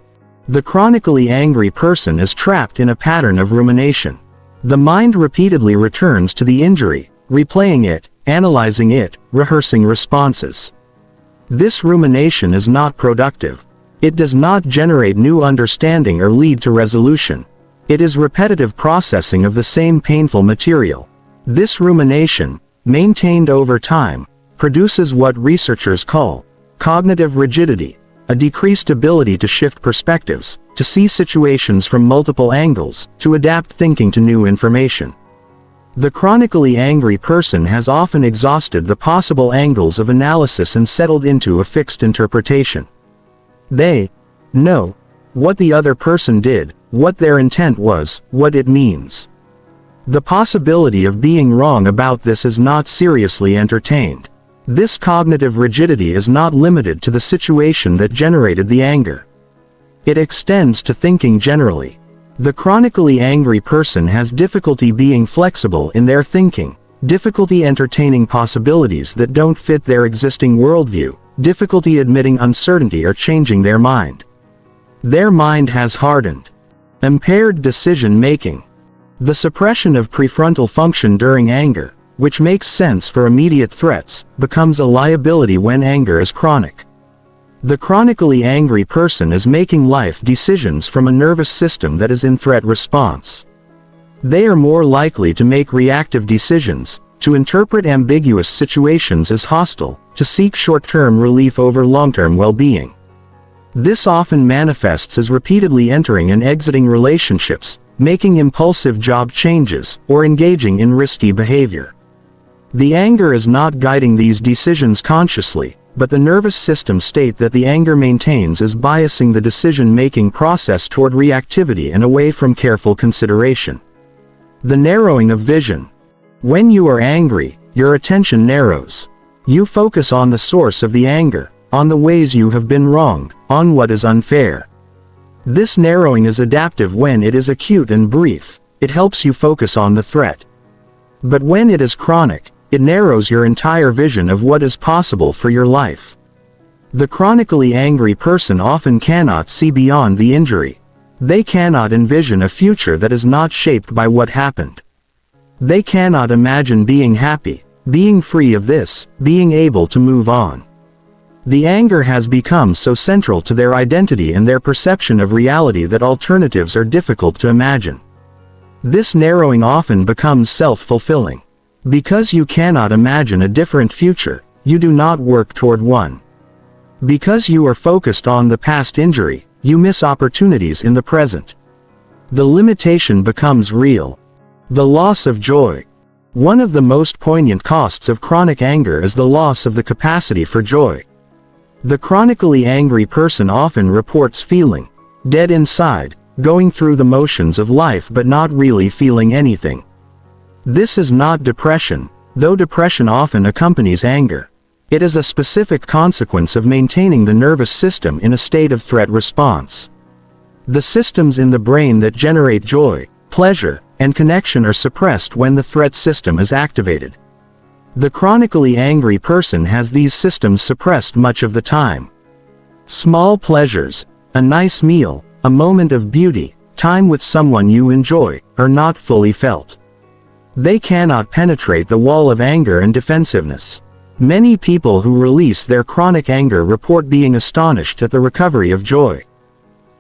The chronically angry person is trapped in a pattern of rumination. The mind repeatedly returns to the injury, replaying it, analyzing it, rehearsing responses. This rumination is not productive. It does not generate new understanding or lead to resolution. It is repetitive processing of the same painful material. This rumination, maintained over time, produces what researchers call cognitive rigidity, a decreased ability to shift perspectives, to see situations from multiple angles, to adapt thinking to new information. The chronically angry person has often exhausted the possible angles of analysis and settled into a fixed interpretation. They know what the other person did, what their intent was, what it means. The possibility of being wrong about this is not seriously entertained. This cognitive rigidity is not limited to the situation that generated the anger. It extends to thinking generally. The chronically angry person has difficulty being flexible in their thinking, difficulty entertaining possibilities that don't fit their existing worldview, difficulty admitting uncertainty or changing their mind. Their mind has hardened. Impaired decision-making. The suppression of prefrontal function during anger, which makes sense for immediate threats, becomes a liability when anger is chronic. The chronically angry person is making life decisions from a nervous system that is in threat response. They are more likely to make reactive decisions, to interpret ambiguous situations as hostile, to seek short-term relief over long-term well-being. This often manifests as repeatedly entering and exiting relationships, making impulsive job changes, or engaging in risky behavior. The anger is not guiding these decisions consciously, but the nervous system state that the anger maintains is biasing the decision-making process toward reactivity and away from careful consideration. The narrowing of vision. When you are angry, your attention narrows. You focus on the source of the anger, on the ways you have been wronged, on what is unfair. This narrowing is adaptive when it is acute and brief. It helps you focus on the threat. But when it is chronic, it narrows your entire vision of what is possible for your life. The chronically angry person often cannot see beyond the injury. They cannot envision a future that is not shaped by what happened. They cannot imagine being happy, being free of this, being able to move on. The anger has become so central to their identity and their perception of reality that alternatives are difficult to imagine. This narrowing often becomes self-fulfilling. Because you cannot imagine a different future, you do not work toward one. Because you are focused on the past injury, you miss opportunities in the present. The limitation becomes real. The loss of joy. One of the most poignant costs of chronic anger is the loss of the capacity for joy. The chronically angry person often reports feeling dead inside, going through the motions of life but not really feeling anything. This is not depression, though depression often accompanies anger. It is a specific consequence of maintaining the nervous system in a state of threat response. The systems in the brain that generate joy, pleasure, and connection are suppressed when the threat system is activated. The chronically angry person has these systems suppressed much of the time. Small pleasures, a nice meal, a moment of beauty, time with someone you enjoy, are not fully felt. They cannot penetrate the wall of anger and defensiveness. Many people who release their chronic anger report being astonished at the recovery of joy.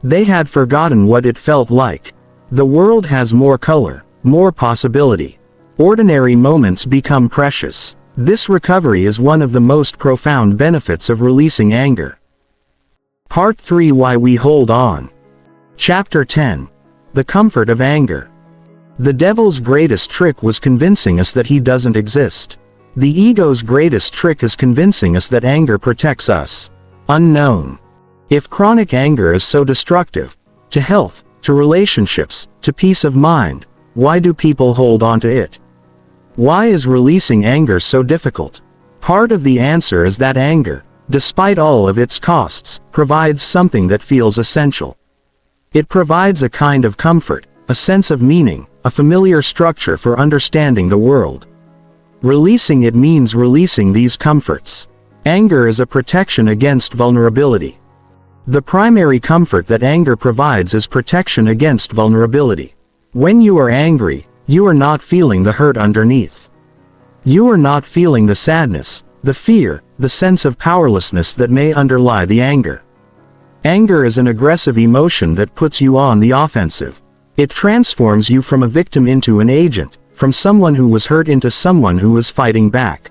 They had forgotten what it felt like. The world has more color, more possibility. Ordinary moments become precious. This recovery is one of the most profound benefits of releasing anger. Part 3: Why we hold on. Chapter 10. The comfort of anger. The devil's greatest trick was convincing us that he doesn't exist. The ego's greatest trick is convincing us that anger protects us. Unknown. If chronic anger is so destructive, to health, to relationships, to peace of mind, why do people hold on to it? Why is releasing anger so difficult? Part of the answer is that anger, despite all of its costs, provides something that feels essential. It provides a kind of comfort, a sense of meaning, a familiar structure for understanding the world. Releasing it means releasing these comforts. Anger is a protection against vulnerability. The primary comfort that anger provides is protection against vulnerability. When you are angry, you are not feeling the hurt underneath. You are not feeling the sadness, the fear, the sense of powerlessness that may underlie the anger. Anger is an aggressive emotion that puts you on the offensive. It transforms you from a victim into an agent, from someone who was hurt into someone who is fighting back.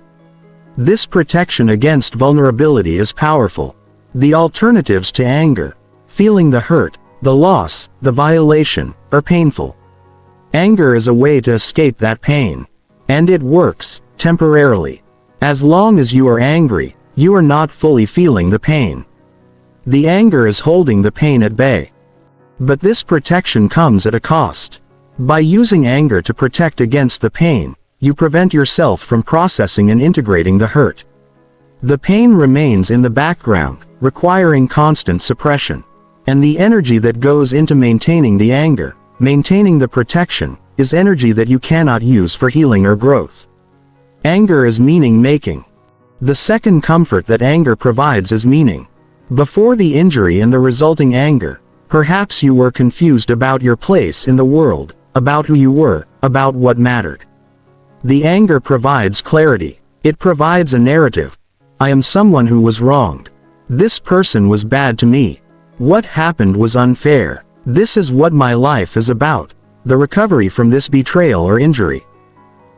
This protection against vulnerability is powerful. The alternatives to anger, feeling the hurt, the loss, the violation, are painful. Anger is a way to escape that pain. And it works, temporarily. As long as you are angry, you are not fully feeling the pain. The anger is holding the pain at bay. But this protection comes at a cost. By using anger to protect against the pain, you prevent yourself from processing and integrating the hurt. The pain remains in the background, requiring constant suppression. And the energy that goes into maintaining the anger, maintaining the protection, is energy that you cannot use for healing or growth. Anger is meaning-making. The second comfort that anger provides is meaning. Before the injury and the resulting anger, perhaps you were confused about your place in the world, about who you were, about what mattered. The anger provides clarity. It provides a narrative. I am someone who was wronged. This person was bad to me. What happened was unfair. This is what my life is about. The recovery from this betrayal or injury.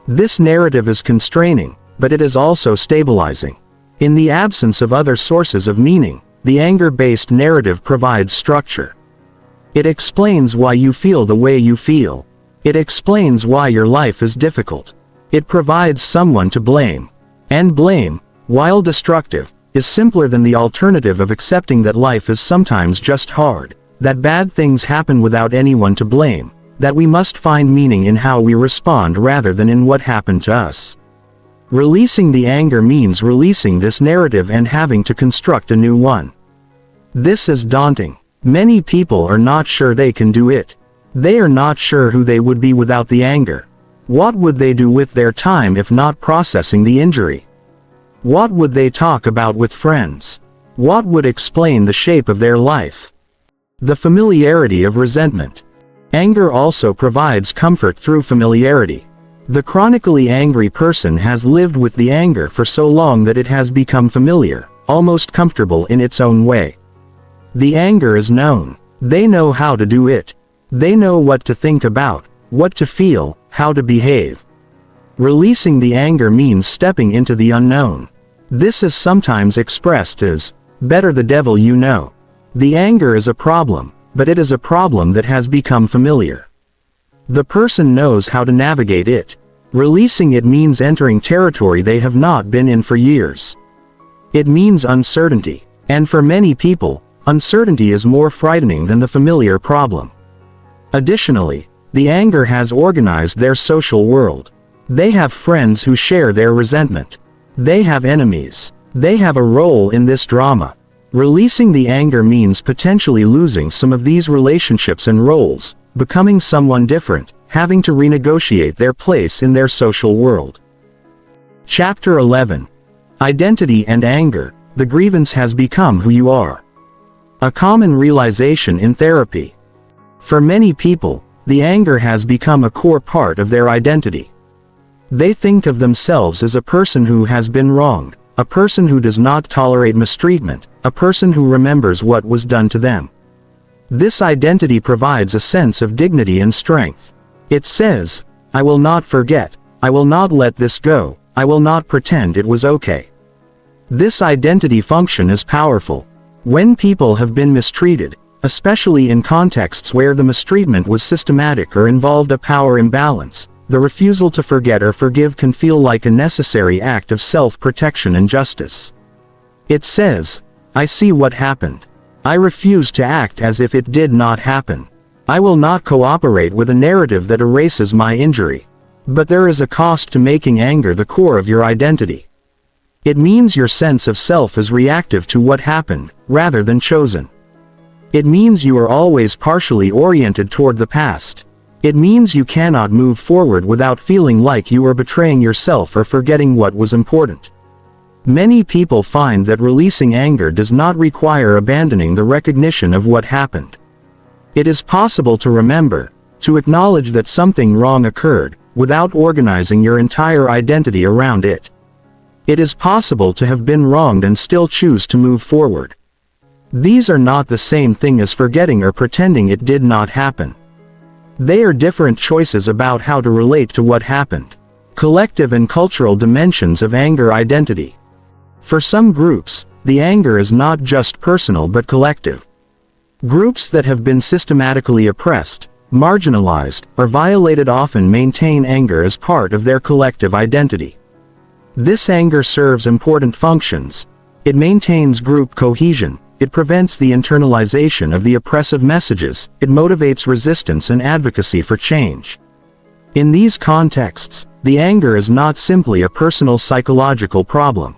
This narrative is constraining, but it is also stabilizing. In the absence of other sources of meaning, the anger-based narrative provides structure. It explains why you feel the way you feel. It explains why your life is difficult. It provides someone to blame. And blame, while destructive, is simpler than the alternative of accepting that life is sometimes just hard, that bad things happen without anyone to blame, that we must find meaning in how we respond rather than in what happened to us. Releasing the anger means releasing this narrative and having to construct a new one. This is daunting. Many people are not sure they can do it. They are not sure who they would be without the anger. What would they do with their time if not processing the injury? What would they talk about with friends? What would explain the shape of their life? The familiarity of resentment. Anger also provides comfort through familiarity. The chronically angry person has lived with the anger for so long that it has become familiar, almost comfortable in its own way. The anger is known. They know how to do it. They know what to think about, what to feel, how to behave. Releasing the anger means stepping into the unknown. This is sometimes expressed as, better the devil you know. The anger is a problem, but it is a problem that has become familiar. The person knows how to navigate it. Releasing it means entering territory they have not been in for years. It means uncertainty. And for many people, uncertainty is more frightening than the familiar problem. Additionally, the anger has organized their social world. They have friends who share their resentment. They have enemies. They have a role in this drama. Releasing the anger means potentially losing some of these relationships and roles, becoming someone different, having to renegotiate their place in their social world. Chapter 11. Identity and Anger. The grievance has become who you are. A common realization in therapy. For many people, the anger has become a core part of their identity. They think of themselves as a person who has been wronged, a person who does not tolerate mistreatment, a person who remembers what was done to them. This identity provides a sense of dignity and strength. It says, I will not forget, I will not let this go, I will not pretend it was okay. This identity function is powerful. When people have been mistreated, especially in contexts where the mistreatment was systematic or involved a power imbalance, the refusal to forget or forgive can feel like a necessary act of self-protection and justice. It says, I see what happened. I refuse to act as if it did not happen. I will not cooperate with a narrative that erases my injury. But there is a cost to making anger the core of your identity. It means your sense of self is reactive to what happened, rather than chosen. It means you are always partially oriented toward the past. It means you cannot move forward without feeling like you are betraying yourself or forgetting what was important. Many people find that releasing anger does not require abandoning the recognition of what happened. It is possible to remember, to acknowledge that something wrong occurred, without organizing your entire identity around it. It is possible to have been wronged and still choose to move forward. These are not the same thing as forgetting or pretending it did not happen. They are different choices about how to relate to what happened. Collective and cultural dimensions of anger identity. For some groups, the anger is not just personal but collective. Groups that have been systematically oppressed, marginalized, or violated often maintain anger as part of their collective identity. This anger serves important functions. It maintains group cohesion, it prevents the internalization of the oppressive messages, it motivates resistance and advocacy for change. In these contexts, the anger is not simply a personal psychological problem.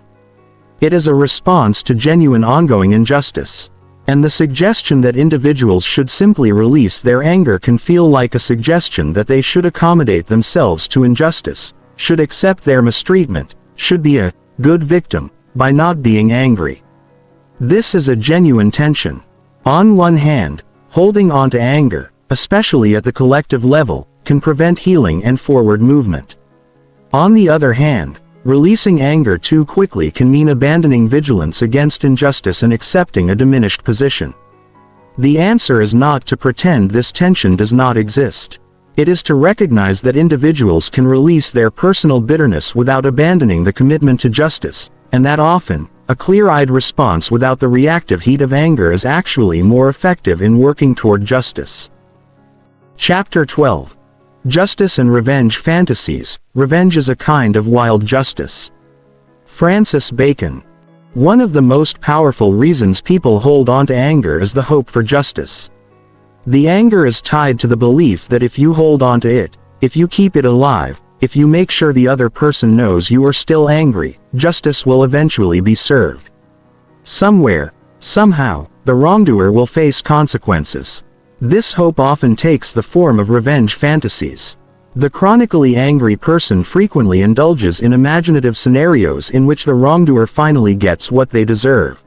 It is a response to genuine ongoing injustice. And the suggestion that individuals should simply release their anger can feel like a suggestion that they should accommodate themselves to injustice, should accept their mistreatment, should be a good victim, by not being angry. This is a genuine tension. On one hand, holding on to anger, especially at the collective level, can prevent healing and forward movement. On the other hand, releasing anger too quickly can mean abandoning vigilance against injustice and accepting a diminished position. The answer is not to pretend this tension does not exist. It is to recognize that individuals can release their personal bitterness without abandoning the commitment to justice, and that often, a clear-eyed response without the reactive heat of anger is actually more effective in working toward justice. Chapter 12. Justice and Revenge Fantasies. Revenge is a kind of wild justice. Francis Bacon. One of the most powerful reasons people hold on to anger is the hope for justice. The anger is tied to the belief that if you hold on to it, if you keep it alive, if you make sure the other person knows you are still angry, justice will eventually be served. Somewhere, somehow, the wrongdoer will face consequences. This hope often takes the form of revenge fantasies. The chronically angry person frequently indulges in imaginative scenarios in which the wrongdoer finally gets what they deserve.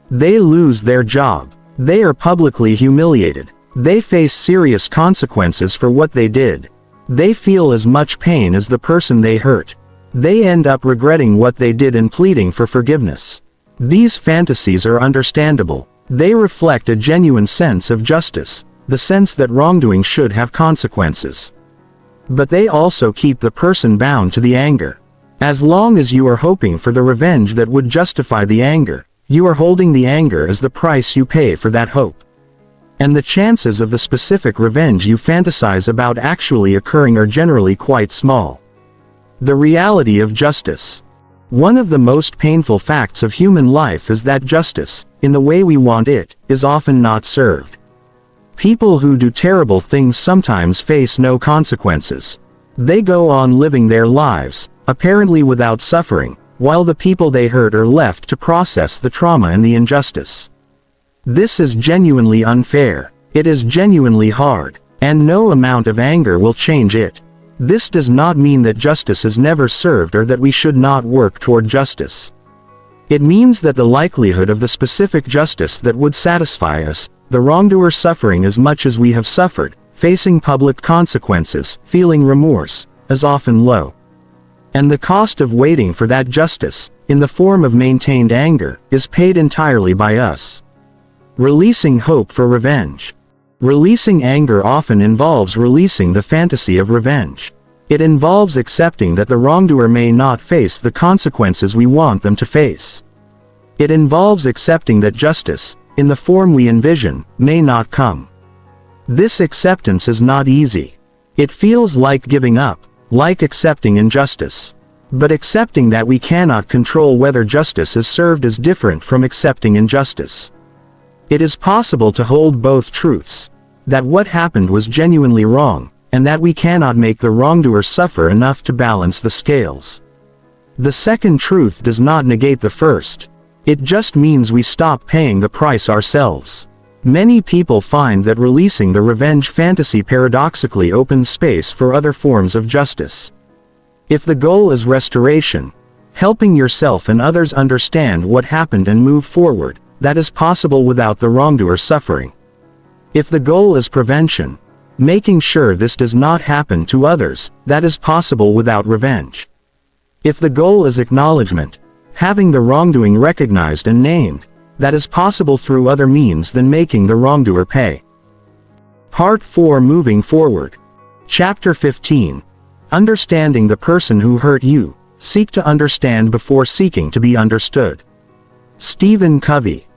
They lose their job. They are publicly humiliated. They face serious consequences for what they did. They feel as much pain as the person they hurt. They end up regretting what they did and pleading for forgiveness. These fantasies are understandable. They reflect a genuine sense of justice, the sense that wrongdoing should have consequences. But they also keep the person bound to the anger. As long as you are hoping for the revenge that would justify the anger, you are holding the anger as the price you pay for that hope. And the chances of the specific revenge you fantasize about actually occurring are generally quite small. The reality of justice. One of the most painful facts of human life is that justice, in the way we want it, is often not served. People who do terrible things sometimes face no consequences. They go on living their lives, apparently without suffering, while the people they hurt are left to process the trauma and the injustice. This is genuinely unfair. It is genuinely hard, and no amount of anger will change it. This does not mean that justice is never served or that we should not work toward justice. It means that the likelihood of the specific justice that would satisfy us, the wrongdoer suffering as much as we have suffered, facing public consequences, feeling remorse, is often low. And the cost of waiting for that justice, in the form of maintained anger, is paid entirely by us. Releasing hope for revenge. Releasing anger often involves releasing the fantasy of revenge. It involves accepting that the wrongdoer may not face the consequences we want them to face. It involves accepting that justice, in the form we envision, may not come. This acceptance is not easy. It feels like giving up, like accepting injustice. But accepting that we cannot control whether justice is served is different from accepting injustice. It is possible to hold both truths, that what happened was genuinely wrong, and that we cannot make the wrongdoer suffer enough to balance the scales. The second truth does not negate the first. It just means we stop paying the price ourselves. Many people find that releasing the revenge fantasy paradoxically opens space for other forms of justice. If the goal is restoration, helping yourself and others understand what happened and move forward, that is possible without the wrongdoer suffering. If the goal is prevention, making sure this does not happen to others, that is possible without revenge. If the goal is acknowledgement, having the wrongdoing recognized and named, that is possible through other means than making the wrongdoer pay. Part 4. Moving forward. Chapter 15. Understanding the person who hurt you. Seek to understand before seeking to be understood. Stephen Covey.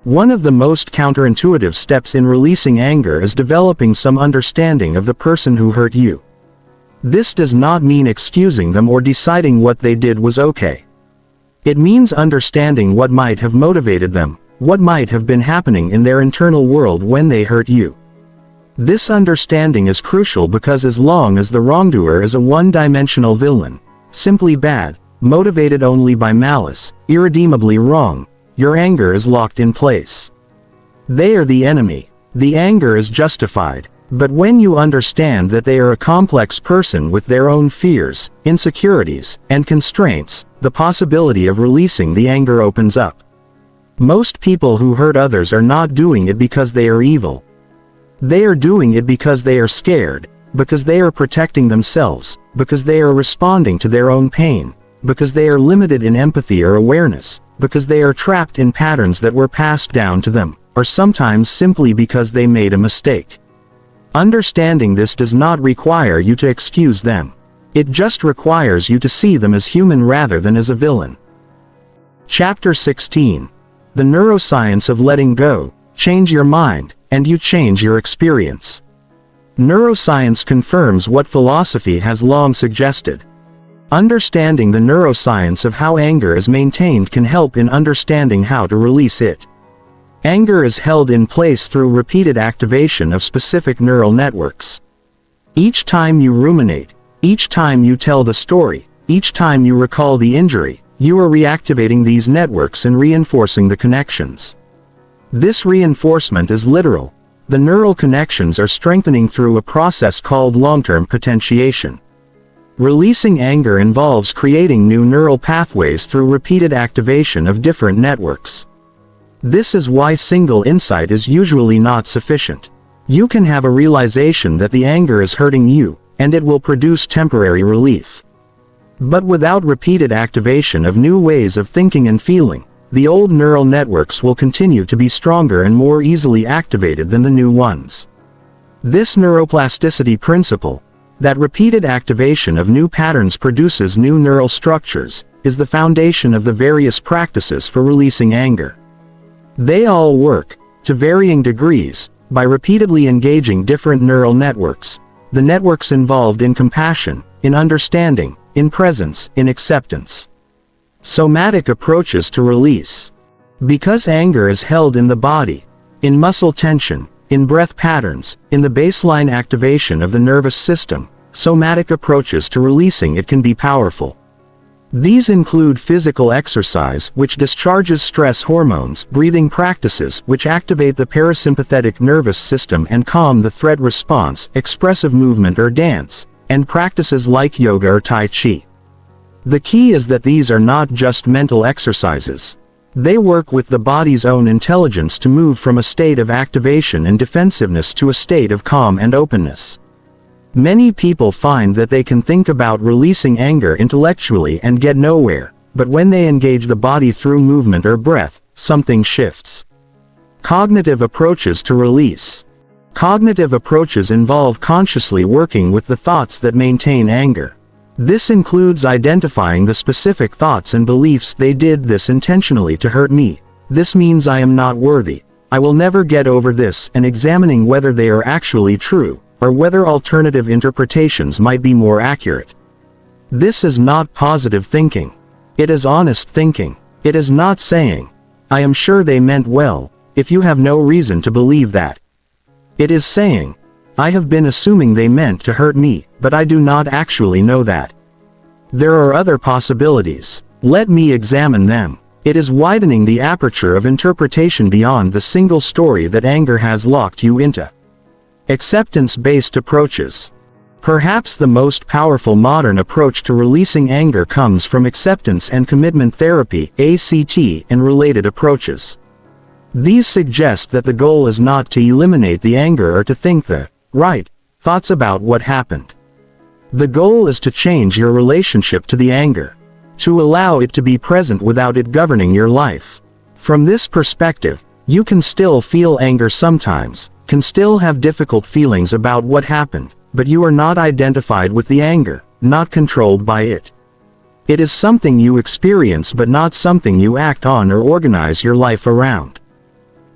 One of the most counterintuitive steps in releasing anger is developing some understanding of the person who hurt you. This does not mean excusing them or deciding what they did was okay. It means understanding what might have motivated them, what might have been happening in their internal world when they hurt you. This understanding is crucial because as long as the wrongdoer is a one-dimensional villain, simply bad, motivated only by malice, irredeemably wrong, your anger is locked in place. They are the enemy. The anger is justified. But when you understand that they are a complex person with their own fears, insecurities, and constraints, the possibility of releasing the anger opens up. Most people who hurt others are not doing it because they are evil. They are doing it because they are scared, because they are protecting themselves, because they are responding to their own pain, because they are limited in empathy or awareness, because they are trapped in patterns that were passed down to them, or sometimes simply because they made a mistake. Understanding this does not require you to excuse them. It just requires you to see them as human rather than as a villain. Chapter 16. The neuroscience of letting go. Change your mind, and you change your experience. Neuroscience confirms what philosophy has long suggested. Understanding the neuroscience of how anger is maintained can help in understanding how to release it. Anger is held in place through repeated activation of specific neural networks. Each time you ruminate, each time you tell the story, each time you recall the injury, you are reactivating these networks and reinforcing the connections. This reinforcement is literal. The neural connections are strengthening through a process called long-term potentiation. Releasing anger involves creating new neural pathways through repeated activation of different networks. This is why single insight is usually not sufficient. You can have a realization that the anger is hurting you, and it will produce temporary relief. But without repeated activation of new ways of thinking and feeling, the old neural networks will continue to be stronger and more easily activated than the new ones. This neuroplasticity principle, that repeated activation of new patterns produces new neural structures, is the foundation of the various practices for releasing anger. They all work, to varying degrees, by repeatedly engaging different neural networks, the networks involved in compassion, in understanding, in presence, in acceptance. Somatic approaches to release. Because anger is held in the body, in muscle tension, in breath patterns, in the baseline activation of the nervous system, somatic approaches to releasing it can be powerful. These include physical exercise, which discharges stress hormones, breathing practices, which activate the parasympathetic nervous system and calm the threat response, expressive movement or dance, and practices like yoga or tai chi. The key is that these are not just mental exercises. They work with the body's own intelligence to move from a state of activation and defensiveness to a state of calm and openness. Many people find that they can think about releasing anger intellectually and get nowhere, but when they engage the body through movement or breath, something shifts. Cognitive approaches to release. Cognitive approaches involve consciously working with the thoughts that maintain anger. This includes identifying the specific thoughts and beliefs: they did this intentionally to hurt me. This means I am not worthy. I will never get over this, and examining whether they are actually true, or whether alternative interpretations might be more accurate. This is not positive thinking. It is honest thinking. It is not saying, "I am sure they meant well," if you have no reason to believe that. It is saying, "I have been assuming they meant to hurt me, but I do not actually know that. There are other possibilities. Let me examine them." It is widening the aperture of interpretation beyond the single story that anger has locked you into. Acceptance-based approaches. Perhaps the most powerful modern approach to releasing anger comes from acceptance and commitment therapy, ACT, and related approaches. These suggest that the goal is not to eliminate the anger or to think the right thoughts about what happened. The goal is to change your relationship to the anger, to allow it to be present without it governing your life. From this perspective, you can still feel anger sometimes, can still have difficult feelings about what happened, but you are not identified with the anger, not controlled by it. It is something you experience but not something you act on or organize your life around.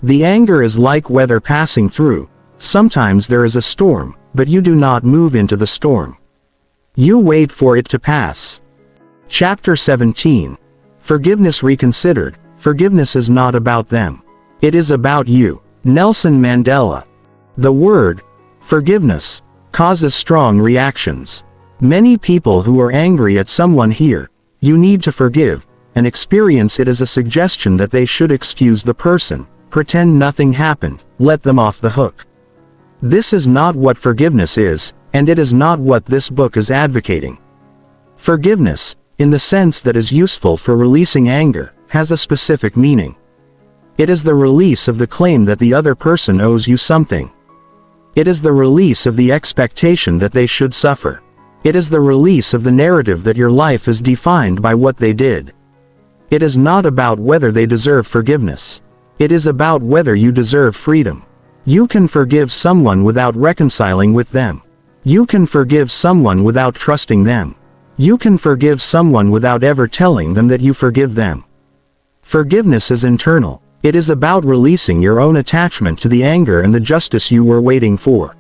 The anger is like weather passing through. Sometimes there is a storm, but you do not move into the storm. You wait for it to pass. Chapter 17. Forgiveness Reconsidered. Forgiveness is not about them. It is about you. Nelson Mandela. The word forgiveness causes strong reactions. Many people who are angry at someone hear, "You need to forgive," and experience it as a suggestion that they should excuse the person, pretend nothing happened, let them off the hook. This is not what forgiveness is, and it is not what this book is advocating. Forgiveness, in the sense that is useful for releasing anger, has a specific meaning. It is the release of the claim that the other person owes you something. It is the release of the expectation that they should suffer. It is the release of the narrative that your life is defined by what they did. It is not about whether they deserve forgiveness. It is about whether you deserve freedom. You can forgive someone without reconciling with them. You can forgive someone without trusting them. You can forgive someone without ever telling them that you forgive them. Forgiveness is internal. It is about releasing your own attachment to the anger and the justice you were waiting for.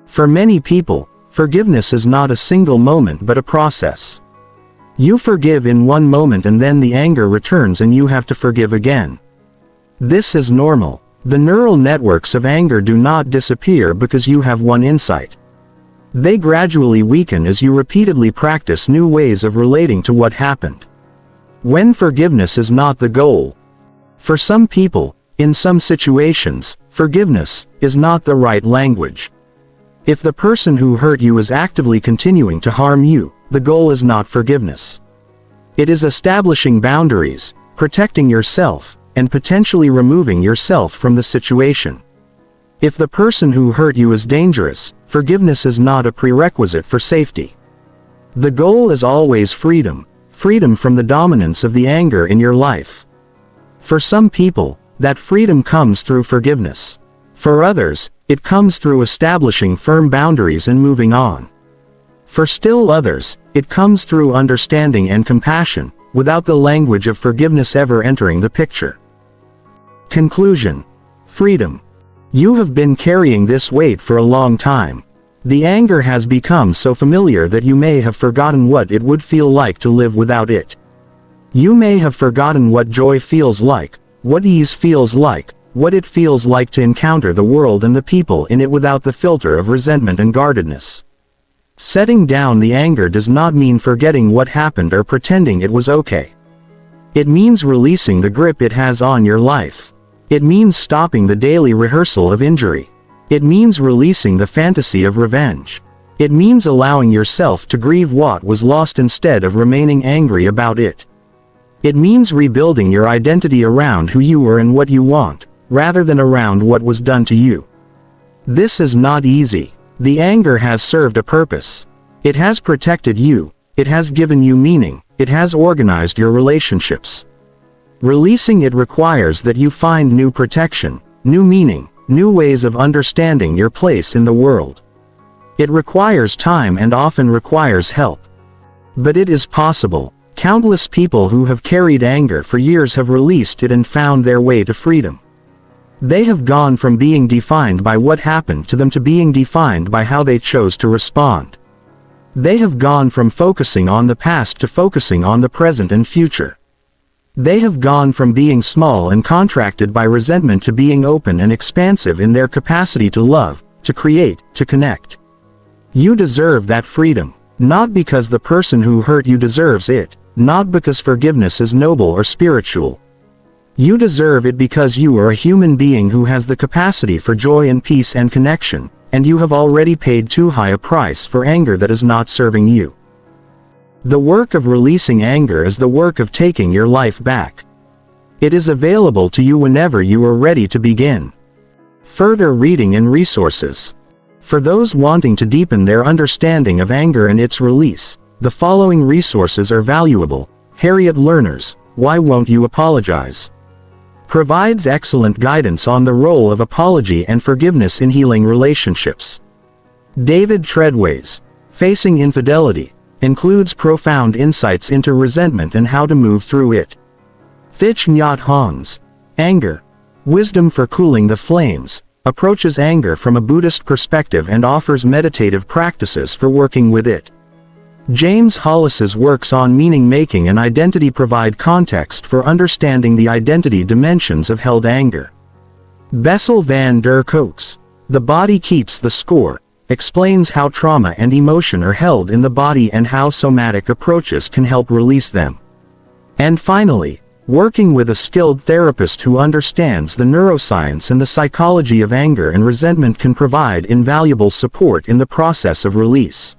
For many people, forgiveness is not a single moment but a process. You forgive in one moment and then the anger returns and you have to forgive again. This is normal. The neural networks of anger do not disappear because you have one insight. They gradually weaken as you repeatedly practice new ways of relating to what happened. When forgiveness is not the goal. For some people, in some situations, forgiveness is not the right language. If the person who hurt you is actively continuing to harm you, the goal is not forgiveness. It is establishing boundaries, protecting yourself, and potentially removing yourself from the situation. If the person who hurt you is dangerous, forgiveness is not a prerequisite for safety. The goal is always freedom, freedom from the dominance of the anger in your life. For some people, that freedom comes through forgiveness. For others, it comes through establishing firm boundaries and moving on. For still others, it comes through understanding and compassion, without the language of forgiveness ever entering the picture. Conclusion. Freedom. You have been carrying this weight for a long time. The anger has become so familiar that you may have forgotten what it would feel like to live without it. You may have forgotten what joy feels like, what ease feels like, what it feels like to encounter the world and the people in it without the filter of resentment and guardedness. Setting down the anger does not mean forgetting what happened or pretending it was okay. It means releasing the grip it has on your life. It means stopping the daily rehearsal of injury. It means releasing the fantasy of revenge. It means allowing yourself to grieve what was lost instead of remaining angry about it. It means rebuilding your identity around who you are and what you want, rather than around what was done to you. This is not easy. The anger has served a purpose. It has protected you, it has given you meaning, it has organized your relationships. Releasing it requires that you find new protection, new meaning, new ways of understanding your place in the world. It requires time and often requires help. But it is possible. Countless people who have carried anger for years have released it and found their way to freedom. They have gone from being defined by what happened to them to being defined by how they chose to respond. They have gone from focusing on the past to focusing on the present and future. They have gone from being small and contracted by resentment to being open and expansive in their capacity to love, to create, to connect. You deserve that freedom, not because the person who hurt you deserves it, not because forgiveness is noble or spiritual. You deserve it because you are a human being who has the capacity for joy and peace and connection, and you have already paid too high a price for anger that is not serving you. The work of releasing anger is the work of taking your life back. It is available to you whenever you are ready to begin. Further reading and resources. For those wanting to deepen their understanding of anger and its release, the following resources are valuable. Harriet Lerner's Why Won't You Apologize? Provides excellent guidance on the role of apology and forgiveness in healing relationships. David Treadway's Facing Infidelity includes profound insights into resentment and how to move through it. Thich Nhat Hanh's Anger, Wisdom for Cooling the Flames approaches anger from a Buddhist perspective and offers meditative practices for working with it. James Hollis's works on meaning-making and identity provide context for understanding the identity dimensions of held anger. Bessel van der Kolk's The Body Keeps the Score explains how trauma and emotion are held in the body and how somatic approaches can help release them. And finally, working with a skilled therapist who understands the neuroscience and the psychology of anger and resentment can provide invaluable support in the process of release.